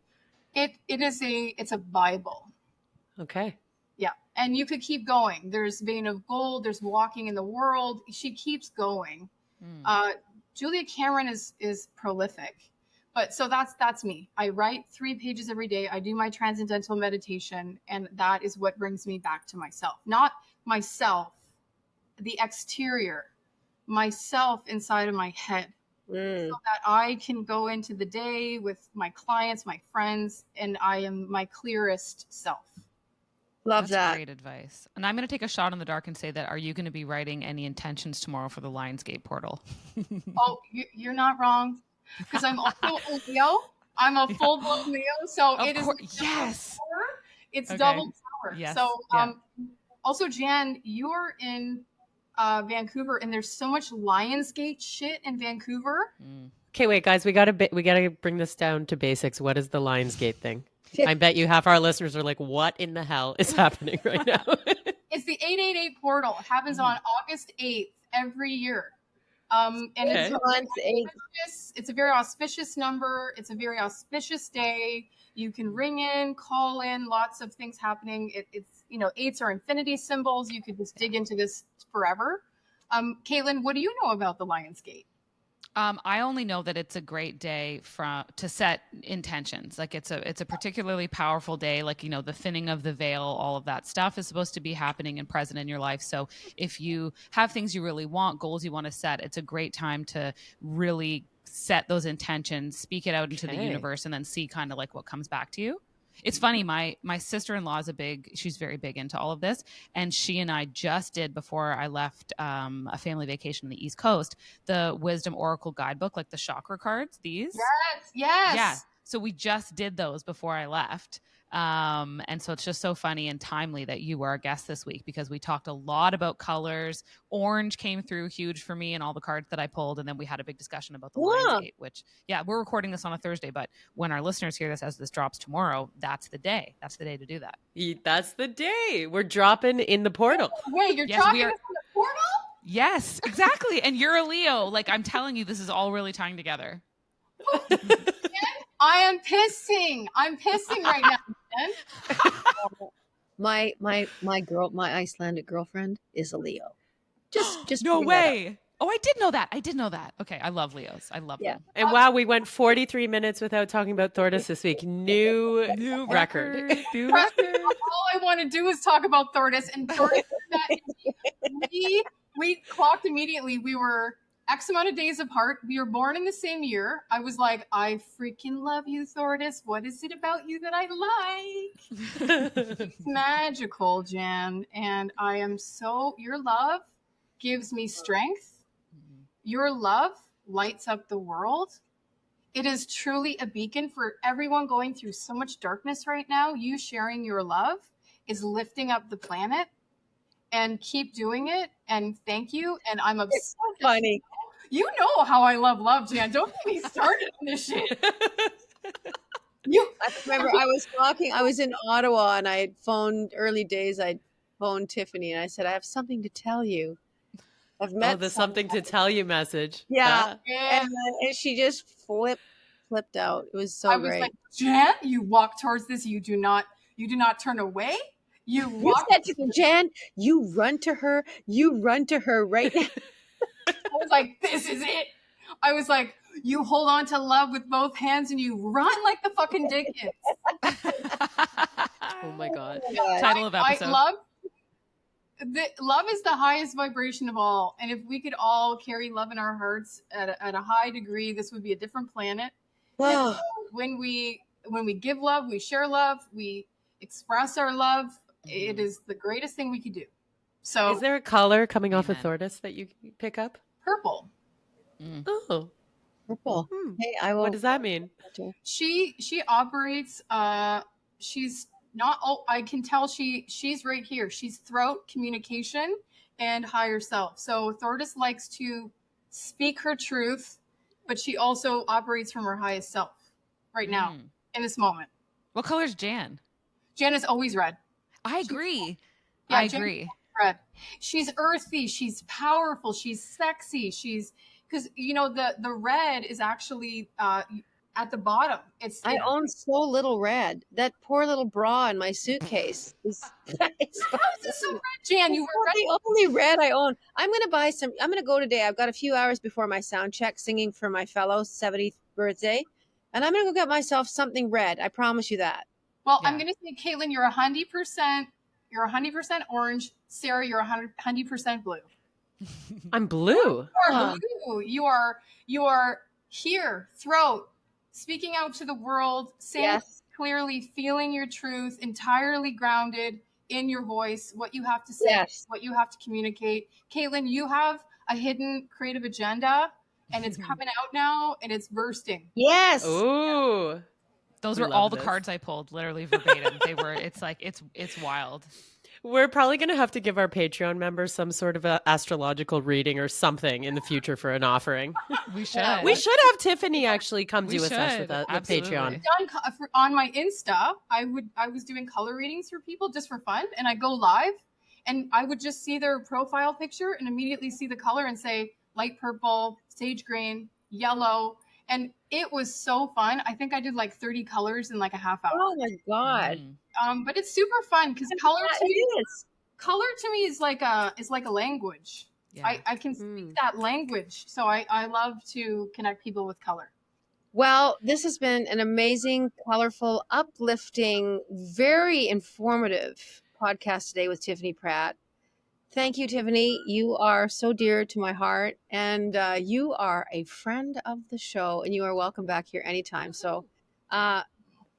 [SPEAKER 2] It's a Bible.
[SPEAKER 4] Okay.
[SPEAKER 2] Yeah. And you could keep going. There's Vein of Gold. There's Walking in the World. She keeps going. Julia Cameron is prolific. But so that's me. I write 3 pages every day. I do my transcendental meditation. And that is what brings me back to myself. Not myself, the exterior, myself inside of my head. So that I can go into the day with my clients, my friends, and I am my clearest self.
[SPEAKER 1] Love
[SPEAKER 3] That's
[SPEAKER 1] that.
[SPEAKER 3] great advice. And I'm going to take a shot in the dark and say that, are you going to be writing any intentions tomorrow for the Lionsgate portal?
[SPEAKER 2] Oh, you're not wrong. Because I'm also a Leo. I'm a full-blown Leo. So
[SPEAKER 3] Of
[SPEAKER 2] it is.
[SPEAKER 3] course. Yes.
[SPEAKER 2] It's
[SPEAKER 3] Okay.
[SPEAKER 2] double power.
[SPEAKER 3] Yes.
[SPEAKER 2] So
[SPEAKER 3] Yeah.
[SPEAKER 2] also, Jann, you're in Vancouver, and there's so much Lionsgate shit in Vancouver.
[SPEAKER 4] Okay, wait, guys, we gotta bring this down to basics. What is the Lionsgate thing? I bet you half our listeners are like, "What in the hell is happening right now?"
[SPEAKER 2] It's the 888 portal. It happens on August 8th every year. And
[SPEAKER 4] Okay.
[SPEAKER 2] it's a very auspicious number. It's a very auspicious day. You can ring in, call in, lots of things happening. It's 8s are infinity symbols. You could just dig into this forever. Caitlin, what do you know about the Lionsgate?
[SPEAKER 3] I only know that it's a great day to set intentions. Like it's a particularly powerful day. Like, the thinning of the veil, all of that stuff is supposed to be happening and present in your life. So if you have things you really want, goals you want to set, it's a great time to really set those intentions, speak it out into the universe, and then see kind of like what comes back to you. It's funny. My sister-in-law she's very big into all of this. And she and I just did, before I left a family vacation on the East Coast, the Wisdom Oracle Guidebook, like the chakra cards, these.
[SPEAKER 2] Yes.
[SPEAKER 3] Yeah. So we just did those before I left. And so it's just so funny and timely that you were our guest this week, because we talked a lot about colors. Orange came through huge for me and all the cards that I pulled. And then we had a big discussion about the Lionsgate, which, we're recording this on a Thursday, but when our listeners hear this, as this drops tomorrow, that's the day. That's the day to do that.
[SPEAKER 4] That's the day. We're dropping in the portal.
[SPEAKER 2] Wait, you're dropping us in the portal?
[SPEAKER 3] Yes, exactly. And you're a Leo. Like, I'm telling you, this is all really tying together.
[SPEAKER 2] I am pissing. I'm pissing right now.
[SPEAKER 1] My Icelandic girlfriend is a Leo. Just
[SPEAKER 3] no way. Oh, I did know that. Okay, I love Leos. I love them.
[SPEAKER 4] And wow, we went 43 minutes without talking about tortoise this week. New record.
[SPEAKER 3] New record.
[SPEAKER 2] All I want to do is talk about tortoise. And tortoise, we clocked immediately. We were X amount of days apart. We were born in the same year. I was like, I freaking love you, tortoise. What is it about you that I like? It's magical, Jann. And I am your love gives me strength. Your love lights up the world. It is truly a beacon for everyone going through so much darkness right now. You sharing your love is lifting up the planet, and keep doing it. And thank you. And I'm obsessed.
[SPEAKER 1] It's so funny.
[SPEAKER 2] You know how I love Jann. Don't get me started on this shit.
[SPEAKER 1] I remember I was in Ottawa, and I had phoned early days. I'd phoned Tiffany, and I said, I have something to tell you. I've met
[SPEAKER 4] the something to tell you message.
[SPEAKER 1] Yeah. And she just flipped out. It was so great.
[SPEAKER 2] I was like, Jann, you walk towards this. You do not turn away. You
[SPEAKER 1] You
[SPEAKER 2] walk.
[SPEAKER 1] said to me, Jann, you run to her right now.
[SPEAKER 2] I was like, this is it. I was like, you hold on to love with both hands and you run like the fucking Dickens.
[SPEAKER 4] Oh my God.
[SPEAKER 3] Title of episode.
[SPEAKER 2] Love is the highest vibration of all. And if we could all carry love in our hearts at a high degree, this would be a different planet. And so when we give love, we share love, we express our love. It is the greatest thing we could do. So
[SPEAKER 4] Is there a color coming off of
[SPEAKER 3] Amen.
[SPEAKER 4] Thordis that you pick up?
[SPEAKER 2] purple.
[SPEAKER 4] Oh,
[SPEAKER 1] Purple. Hey, I will.
[SPEAKER 4] what does that mean?
[SPEAKER 2] She operates she's not I can tell she's right here. She's throat, communication, and higher self. So Thordis likes to speak her truth, but she also operates from her highest self right now in this moment.
[SPEAKER 3] What color is Jann?
[SPEAKER 2] Jann is always red.
[SPEAKER 3] I agree.
[SPEAKER 2] Yeah,
[SPEAKER 3] I
[SPEAKER 2] Jann
[SPEAKER 3] agree.
[SPEAKER 2] is red. She's earthy, she's powerful, she's sexy, she's because the red is actually at the bottom.
[SPEAKER 1] I own so little red. That poor little bra in my suitcase is
[SPEAKER 2] How is this so red, Jann? You were red.
[SPEAKER 1] the only red I own. I'm going to buy some. I'm going to go today. I've got a few hours before my sound check singing for my fellow's 70th birthday. And I'm going to go get myself something red. I promise you that.
[SPEAKER 2] Well,
[SPEAKER 3] Yeah.
[SPEAKER 2] I'm going to say, Caitlin, you're 100%. You're 100% orange. Sarah, you're 100% blue.
[SPEAKER 4] I'm blue.
[SPEAKER 2] You are blue. You are here, throat, speaking out to the world, saying
[SPEAKER 1] Yes.
[SPEAKER 2] clearly, feeling your truth, entirely grounded in your voice, what you have to say,
[SPEAKER 1] Yes.
[SPEAKER 2] what you have to communicate. Caitlin, you have a hidden creative agenda, and it's coming out now, and it's bursting.
[SPEAKER 1] Yes.
[SPEAKER 4] Ooh.
[SPEAKER 3] Those
[SPEAKER 4] We
[SPEAKER 3] were
[SPEAKER 4] love
[SPEAKER 3] all the
[SPEAKER 4] this.
[SPEAKER 3] cards I pulled, literally verbatim. They were. It's like it's wild.
[SPEAKER 4] We're probably going to have to give our Patreon members some sort of a astrological reading or something in the future for an offering.
[SPEAKER 3] We should.
[SPEAKER 4] We should have Tiffany actually come
[SPEAKER 3] We
[SPEAKER 4] do a sesh
[SPEAKER 3] should.
[SPEAKER 4] with
[SPEAKER 3] Absolutely.
[SPEAKER 4] Patreon.
[SPEAKER 2] On my Insta, I was doing color readings for people just for fun, and I go live, and I would just see their profile picture and immediately see the color and say light purple, sage green, yellow, and it was so fun. I think I did like 30 colors in like a half hour.
[SPEAKER 1] Oh my God.
[SPEAKER 2] But it's super fun because color
[SPEAKER 1] It is.
[SPEAKER 2] to me is like a language.
[SPEAKER 3] Yeah.
[SPEAKER 2] I can speak that language, so I love to connect people with color.
[SPEAKER 1] Well, this has been an amazing, colorful, uplifting, very informative podcast today with Tiffany Pratt. Thank you, Tiffany. You are so dear to my heart, and you are a friend of the show, and you are welcome back here anytime. So,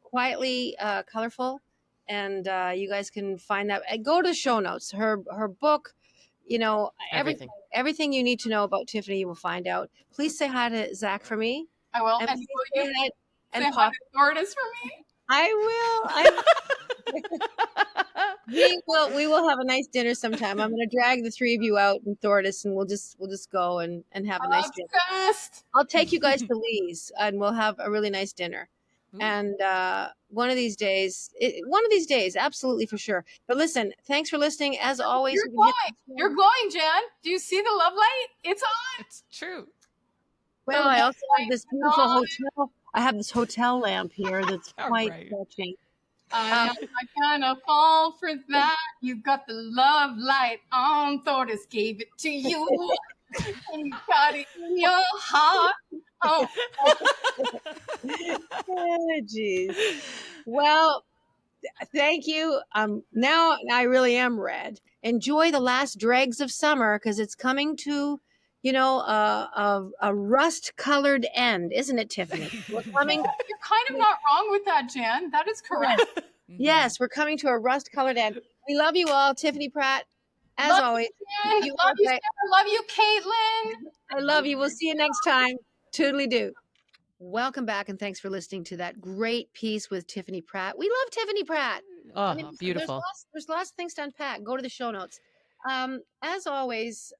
[SPEAKER 1] quietly colorful, and you guys can find that. Go to the show notes. Her book, everything you need to know about Tiffany, you will find out. Please say hi to Zach for me.
[SPEAKER 2] I will.
[SPEAKER 1] And
[SPEAKER 2] And
[SPEAKER 1] please
[SPEAKER 2] will
[SPEAKER 1] say
[SPEAKER 2] you
[SPEAKER 1] hi
[SPEAKER 2] say
[SPEAKER 1] and
[SPEAKER 2] hi
[SPEAKER 1] Pop.
[SPEAKER 2] to Thordis for me?
[SPEAKER 1] I will. We will have a nice dinner sometime. I'm going to drag the three of you out in Thordis, and we'll just go and have a nice dinner.
[SPEAKER 2] Obsessed.
[SPEAKER 1] I'll take you guys to Lee's, and we'll have a really nice dinner. And one of these days, absolutely for sure. But listen, thanks for listening. As always,
[SPEAKER 2] You're glowing. You're glowing, Jann. Do you see the love light? It's on.
[SPEAKER 3] It's true.
[SPEAKER 1] well, I also have this beautiful hotel. I have this hotel lamp here that's
[SPEAKER 3] All
[SPEAKER 1] quite
[SPEAKER 3] right.
[SPEAKER 1] touching.
[SPEAKER 2] I'm not gonna fall for that. You got the love light on. Thordis gave it to you. And you got it in your heart. Oh,
[SPEAKER 1] Oh, geez. Well, thank you. Now I really am red. Enjoy the last dregs of summer because it's coming to, a rust-colored end, isn't it, Tiffany? We're coming.
[SPEAKER 2] you're kind of not wrong with that, Jann. That is correct.
[SPEAKER 1] Yes, we're coming to a rust-colored end. We love you all, Tiffany Pratt. As
[SPEAKER 2] Love you,
[SPEAKER 1] always,
[SPEAKER 2] Jann.
[SPEAKER 1] you
[SPEAKER 2] Love
[SPEAKER 1] are
[SPEAKER 2] you,
[SPEAKER 1] great.
[SPEAKER 2] Sarah. Love you, Caitlin.
[SPEAKER 1] I love you. We'll see you next time. Toodly-doo. Welcome back, and thanks for listening to that great piece with Tiffany Pratt. We love Tiffany Pratt.
[SPEAKER 4] Oh,
[SPEAKER 1] There's
[SPEAKER 4] beautiful.
[SPEAKER 1] lots of things to unpack. Go to the show notes. As always,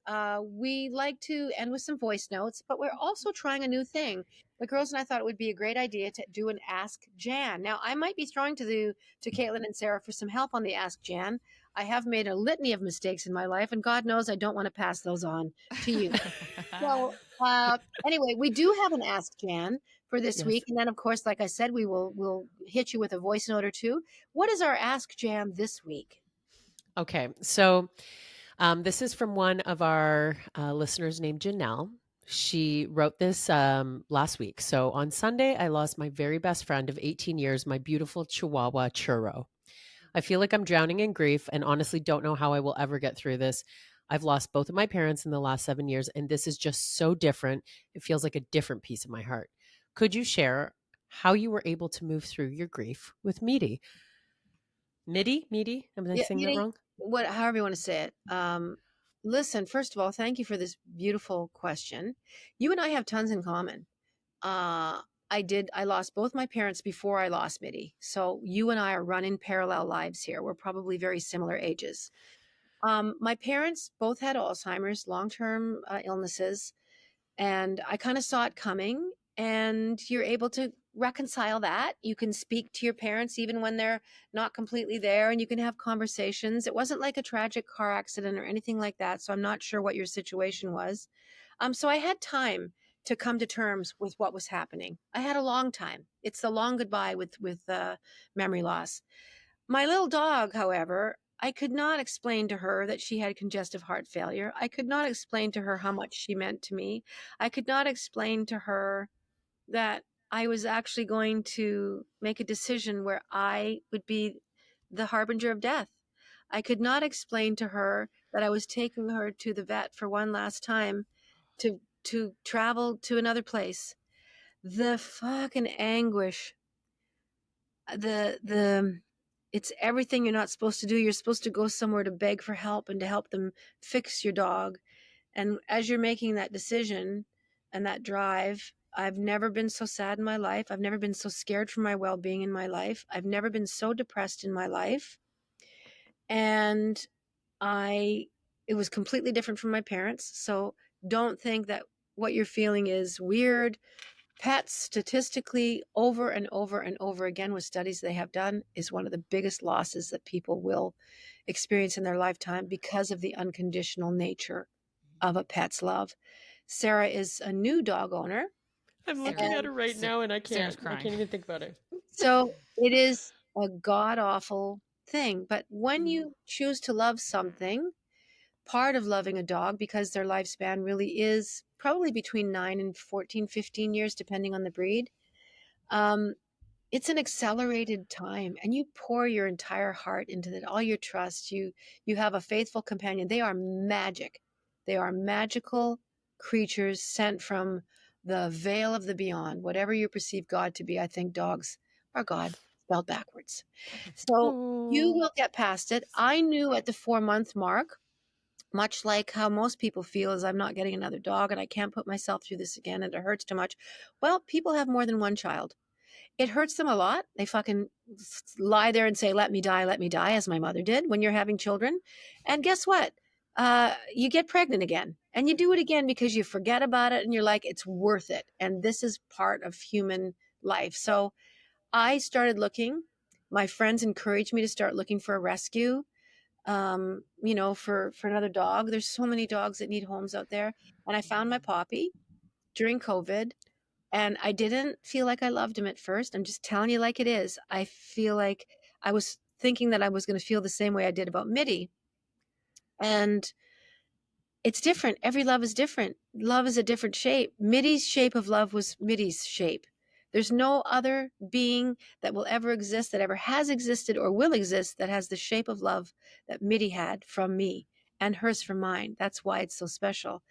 [SPEAKER 1] we like to end with some voice notes, but we're also trying a new thing. The girls and I thought it would be a great idea to do an Ask Jann. Now, I might be throwing to Caitlin and Sarah for some help on the Ask Jann. I have made a litany of mistakes in my life, and God knows I don't want to pass those on to you. So anyway, we do have an Ask Jann for this
[SPEAKER 4] Yes.
[SPEAKER 1] week, and then of course, like I said, we'll hit you with a voice note or two. What is our Ask Jann this week?
[SPEAKER 4] Okay. So this is from one of our listeners named Janelle. She wrote this last week. So on Sunday, I lost my very best friend of 18 years, my beautiful Chihuahua Churro. I feel like I'm drowning in grief and honestly don't know how I will ever get through this. I've lost both of my parents in the last 7 years, and this is just so different. It feels like a different piece of my heart. Could you share how you were able to move through your grief with Meaty? Meaty? Am I
[SPEAKER 1] Yeah,
[SPEAKER 4] saying that wrong?
[SPEAKER 1] however you want to say it. Listen, first of all, thank you for this beautiful question. You and I have tons in common. Uh, I lost both my parents before I lost Mitty. So you and I are running parallel lives here. We're probably very similar ages. My parents both had Alzheimer's, long-term illnesses, and I kind of saw it coming. And you're able to reconcile that. You can speak to your parents even when they're not completely there, and you can have conversations. It wasn't like a tragic car accident or anything like that. So I'm not sure what your situation was. So I had time to come to terms with what was happening. I had a long time. It's the long goodbye with memory loss. My little dog, however, I could not explain to her that she had congestive heart failure. I could not explain to her how much she meant to me. I could not explain to her that I was actually going to make a decision where I would be the harbinger of death. I could not explain to her that I was taking her to the vet for one last time to travel to another place. The fucking anguish, the it's everything you're not supposed to do. You're supposed to go somewhere to beg for help and to help them fix your dog. And as you're making that decision and that drive, I've never been so sad in my life. I've never been so scared for my well-being in my life. I've never been so depressed in my life. And it was completely different from my parents. So don't think that what you're feeling is weird. Pets, statistically, over and over and over again with studies they have done, is one of the biggest losses that people will experience in their lifetime because of the unconditional nature of a pet's love. Sarah is a new dog owner.
[SPEAKER 4] I'm looking at her right now and I
[SPEAKER 3] Sarah's
[SPEAKER 4] can't
[SPEAKER 3] crying.
[SPEAKER 4] even think about it.
[SPEAKER 1] So it is a god awful thing. But when you choose to love something, part of loving a dog, because their lifespan really is probably between 9 and 14, 15 years, depending on the breed. It's an accelerated time, and you pour your entire heart into it, all your trust. You have a faithful companion. They are magic. They are magical creatures sent from the veil of the beyond, whatever you perceive God to be. I think dogs are God spelled backwards. So you will get past it. I knew at the 4-month mark, much like how most people feel, is I'm not getting another dog and I can't put myself through this again and it hurts too much. Well, people have more than one child. It hurts them a lot. They fucking lie there and say, let me die, as my mother did when you're having children. And guess what? You get pregnant again and you do it again because you forget about it and you're like, it's worth it. And this is part of human life. So I started looking. My friends encouraged me to start looking for a rescue, for another dog. There's so many dogs that need homes out there. And I found my Poppy during COVID. And I didn't feel like I loved him at first. I'm just telling you like it is. I feel like I was thinking that I was going to feel the same way I did about Mitty. And it's different. Every love is different. Love is a different shape. Mitty's shape of love was Mitty's shape. There's no other being that will ever exist, that ever has existed or will exist, that has the shape of love that Mitty had from me and hers from mine. That's why it's so special.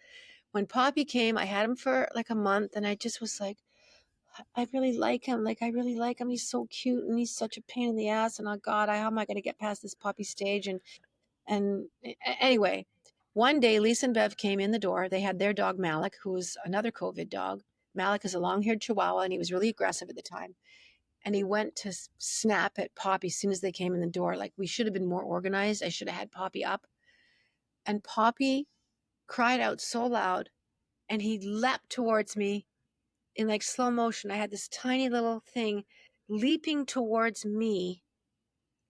[SPEAKER 1] When Poppy came, I had him for like a month and I just was like, I really like him. Like, I really like him. He's so cute and he's such a pain in the ass. And oh God, how am I going to get past this puppy stage? And anyway, one day Lisa and Bev came in the door. They had their dog Malik, who was another COVID dog. Malik is a long-haired Chihuahua and he was really aggressive at the time. And he went to snap at Poppy as soon as they came in the door. Like, we should have been more organized. I should have had Poppy up. And Poppy cried out so loud and he leapt towards me in like slow motion. I had this tiny little thing leaping towards me,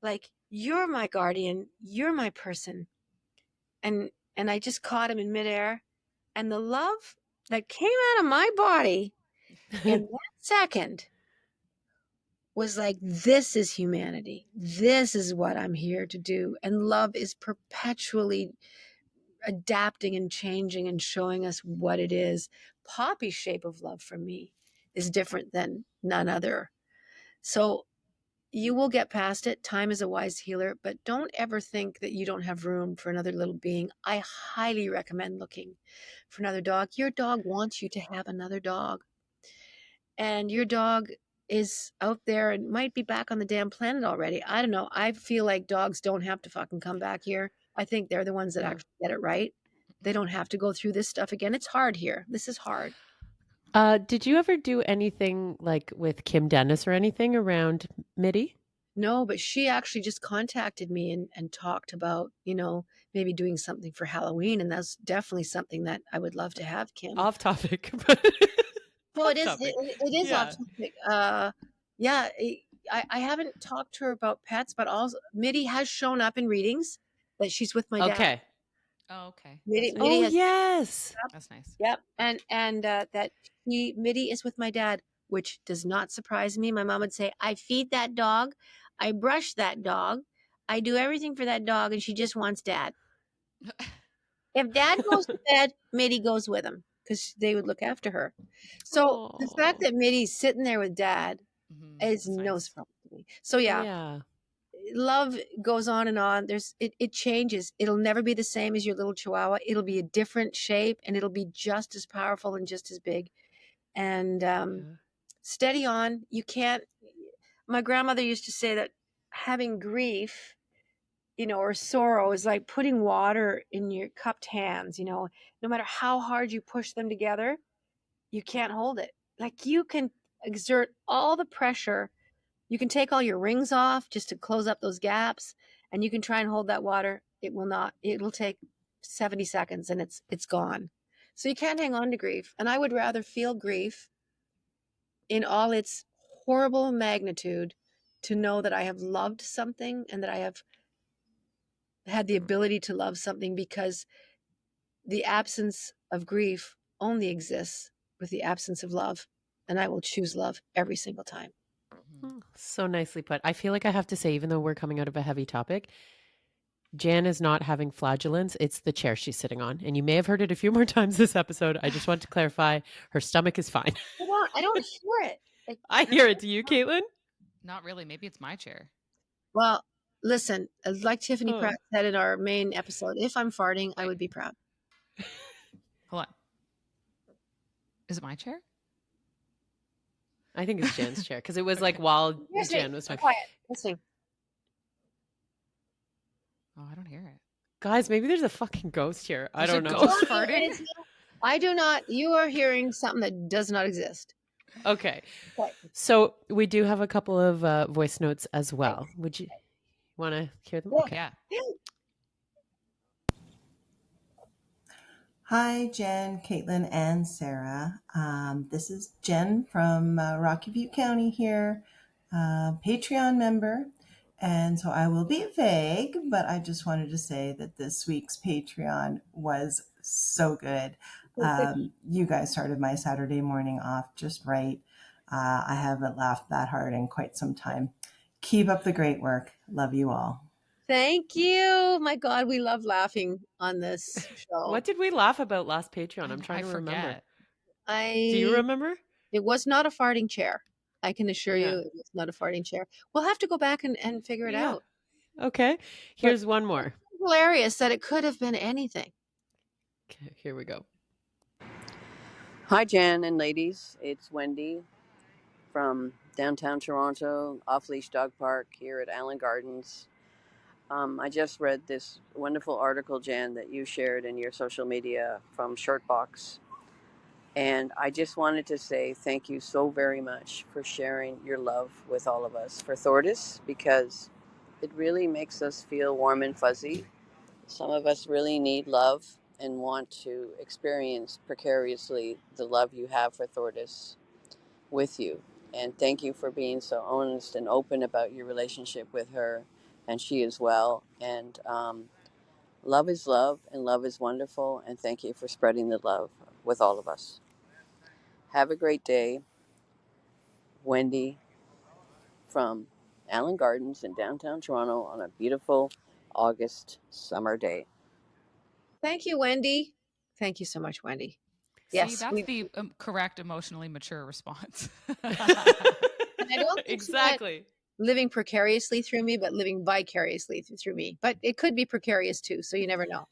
[SPEAKER 1] like, you're my guardian, you're my person. And I just caught him in midair. And the love that came out of my body in that second was like, this is humanity. This is what I'm here to do. And love is perpetually adapting and changing and showing us what it is. Poppy's shape of love for me is different than none other. So you will get past it. Time is a wise healer, but don't ever think that you don't have room for another little being. I highly recommend looking for another dog. Your dog wants you to have another dog. And your dog is out there and might be back on the damn planet already. I don't know. I feel like dogs don't have to fucking come back here. I think they're the ones that actually get it right. They don't have to go through this stuff again. It's hard here. This is hard.
[SPEAKER 4] Did you ever do anything like with Kim Dennis or anything around MIDI?
[SPEAKER 1] No, but she actually just contacted me and talked about, maybe doing something for Halloween. And that's definitely something that I would love to have, Kim.
[SPEAKER 4] Off topic. But
[SPEAKER 1] No, it is.
[SPEAKER 4] topic.
[SPEAKER 1] It is off topic. Yeah, I haven't talked to her about pets, but also Mitty has shown up in readings that she's with my dad.
[SPEAKER 4] Okay.
[SPEAKER 3] Oh, okay.
[SPEAKER 1] Mitty has,
[SPEAKER 4] yes.
[SPEAKER 3] That's nice.
[SPEAKER 1] yep, and that Mitty is with my dad, which does not surprise me. My mom would say, "I feed that dog, I brush that dog, I do everything for that dog, and she just wants dad." If dad goes to bed, Mitty goes with him because they would look after her. So the fact that Mitty's sitting there with dad is no surprise to me. So yeah, love goes on and on. It changes. It'll never be the same as your little chihuahua. It'll be a different shape and it'll be just as powerful and just as big. And steady on. You can't. My grandmother used to say that having grief, or sorrow is like putting water in your cupped hands. No matter how hard you push them together, you can't hold it. Like you can exert all the pressure. You can take all your rings off just to close up those gaps, and you can try and hold that water. It will not. It'll take 70 seconds and it's gone. So you can't hang on to grief. And I would rather feel grief in all its horrible magnitude to know that I have loved something and that I have had the ability to love something, because the absence of grief only exists with the absence of love. And I will choose love every single time.
[SPEAKER 4] So nicely put. I feel like I have to say, even though we're coming out of a heavy topic, Jann is not having flatulence. It's the chair she's sitting on. And you may have heard it a few more times this episode. I just want to clarify, her stomach is fine.
[SPEAKER 1] I don't hear it.
[SPEAKER 4] I hear it. Do you, Caitlin?
[SPEAKER 3] Not really. Maybe it's my chair.
[SPEAKER 1] Well, listen, like Tiffany Pratt said in our main episode, if I'm farting, I would be proud.
[SPEAKER 3] Hold on. Is it my chair?
[SPEAKER 4] I think it's Jann's chair, because it was like while Jann was talking.
[SPEAKER 1] Quiet. Listen.
[SPEAKER 3] Oh, I don't hear it.
[SPEAKER 4] Guys, maybe there's a fucking ghost here. I don't know.
[SPEAKER 3] Ghost farting?
[SPEAKER 1] I do not. You are hearing something that does not exist.
[SPEAKER 4] Okay. So we do have a couple of voice notes as well. Would you want to hear them?
[SPEAKER 1] Yeah.
[SPEAKER 4] Okay.
[SPEAKER 3] Yeah.
[SPEAKER 6] Hi, Jen, Caitlin, and Sarah. This is Jen from Rocky View County here, Patreon member. And so I will be vague, but I just wanted to say that this week's Patreon was so good. You guys started my Saturday morning off just right. I haven't laughed that hard in quite some time. Keep up the great work. Love you all.
[SPEAKER 1] Thank you. My God, we love laughing on this show.
[SPEAKER 4] What did we laugh about last Patreon? I'm trying to remember. Do you remember?
[SPEAKER 1] It was not a farting chair. I can assure you it was not a farting chair. We'll have to go back and figure it out.
[SPEAKER 4] Okay. Here's one more.
[SPEAKER 1] Hilarious that it could have been anything.
[SPEAKER 4] Okay, here we go.
[SPEAKER 7] Hi, Jan and ladies. It's Wendy from downtown Toronto, off-leash dog park here at Allen Gardens. I just read this wonderful article, Jan, that you shared in your social media from Shortbox. And I just wanted to say thank you so very much for sharing your love with all of us for Thordis, because it really makes us feel warm and fuzzy. Some of us really need love and want to experience precariously the love you have for Thordis with you. And thank you for being so honest and open about your relationship with her, and she as well. And love is love, and love is wonderful. And thank you for spreading the love with all of us. Have a great day. Wendy from Allen Gardens in downtown Toronto on a beautiful August summer day.
[SPEAKER 1] Thank you, Wendy. Thank you so much, Wendy.
[SPEAKER 3] See,
[SPEAKER 1] Yes,
[SPEAKER 3] that's the correct emotionally mature response.
[SPEAKER 1] and I don't think she meant
[SPEAKER 4] Exactly.
[SPEAKER 1] living precariously through me, but living vicariously through me. But it could be precarious too, so you never know.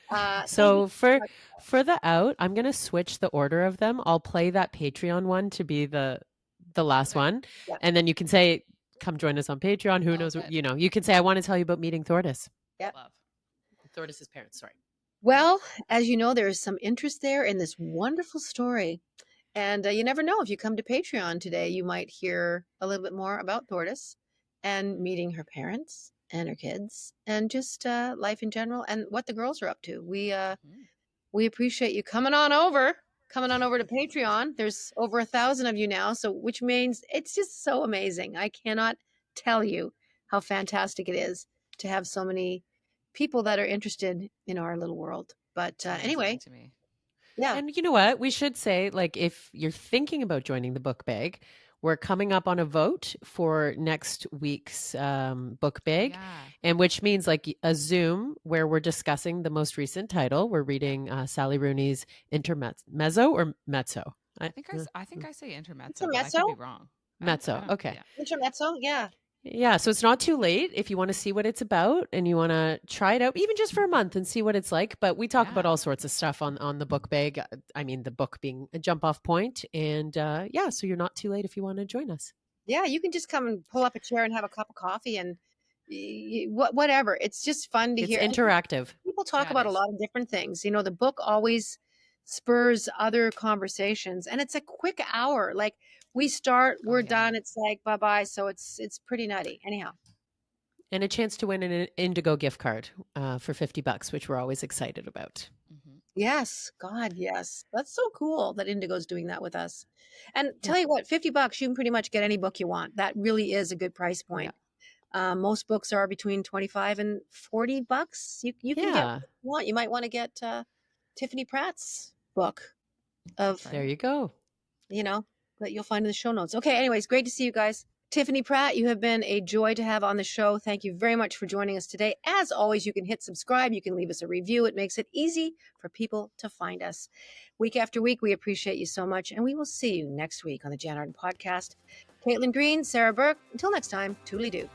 [SPEAKER 1] Thank
[SPEAKER 4] So
[SPEAKER 1] you.
[SPEAKER 4] for the out, I'm gonna switch the order of them. I'll play that Patreon one to be the last one,
[SPEAKER 1] Yeah.
[SPEAKER 4] and then you can say, "Come join us on Patreon." Who
[SPEAKER 3] Love
[SPEAKER 4] knows?
[SPEAKER 3] it.
[SPEAKER 4] You know, you can say, "I want to tell you about meeting Thordis."
[SPEAKER 3] Love.
[SPEAKER 4] Thordis's parents. Sorry.
[SPEAKER 1] Well, as you know, there is some interest there in this wonderful story. And you never know, if you come to Patreon today, you might hear a little bit more about Thordis and meeting her parents and her kids and just life in general and what the girls are up to. We appreciate you coming on over to Patreon. There's over 1,000 of you now, so which means it's just so amazing. I cannot tell you how fantastic it is to have so many people that are interested in our little world. But
[SPEAKER 3] It's amazing
[SPEAKER 1] anyway,
[SPEAKER 3] to me.
[SPEAKER 1] yeah.
[SPEAKER 4] And you know what? We should say, like, if you're thinking about joining the book bag, we're coming up on a vote for next week's book bag,
[SPEAKER 3] Yeah.
[SPEAKER 4] and which means like a Zoom where we're discussing the most recent title. We're reading Sally Rooney's Intermezzo or Mezzo.
[SPEAKER 3] I think I say intermezzo, but I could
[SPEAKER 1] Intermezzo?
[SPEAKER 3] be wrong.
[SPEAKER 4] Mezzo. Okay.
[SPEAKER 3] Yeah.
[SPEAKER 1] Intermezzo, yeah.
[SPEAKER 4] Yeah, so it's not too late if you want to see what it's about and you want to try it out, even just for a month and see what it's like. But we talk about
[SPEAKER 3] Yeah.
[SPEAKER 4] all sorts of stuff on the book bag. I mean, the book being a jump off point. And yeah, so you're not too late if you want to join us.
[SPEAKER 1] Yeah, you can just come and pull up a chair and have a cup of coffee and whatever. It's just fun to
[SPEAKER 4] It's
[SPEAKER 1] hear. And
[SPEAKER 4] interactive.
[SPEAKER 1] people talk
[SPEAKER 3] Yeah, it
[SPEAKER 1] about a
[SPEAKER 3] is.
[SPEAKER 1] lot of different things. You know, the book always spurs other conversations, and it's a quick hour. Like we start, we're
[SPEAKER 3] yeah.
[SPEAKER 1] done. It's like bye-bye. So it's pretty nutty. Anyhow.
[SPEAKER 4] And a chance to win an Indigo gift card for $50, which we're always excited about.
[SPEAKER 3] Mhm.
[SPEAKER 1] Yes, God, yes. That's so cool that Indigo's doing that with us. And
[SPEAKER 4] Yeah.
[SPEAKER 1] tell you what, $50, you can pretty much get any book you want. That really is a good price point. Most books are between 25 and $40. You can get what you want. You might want to get Tiffany Pratt's book of,
[SPEAKER 4] There you go.
[SPEAKER 1] that you'll find in the show notes. Okay, anyways, great to see you guys. Tiffany Pratt, you have been a joy to have on the show. Thank you very much for joining us today. As always, you can hit subscribe. You can leave us a review. It makes it easy for people to find us. Week after week, we appreciate you so much, and we will see you next week on the Jann Arden Podcast. Caitlin Green, Sarah Burke. Until next time, toodly-doo.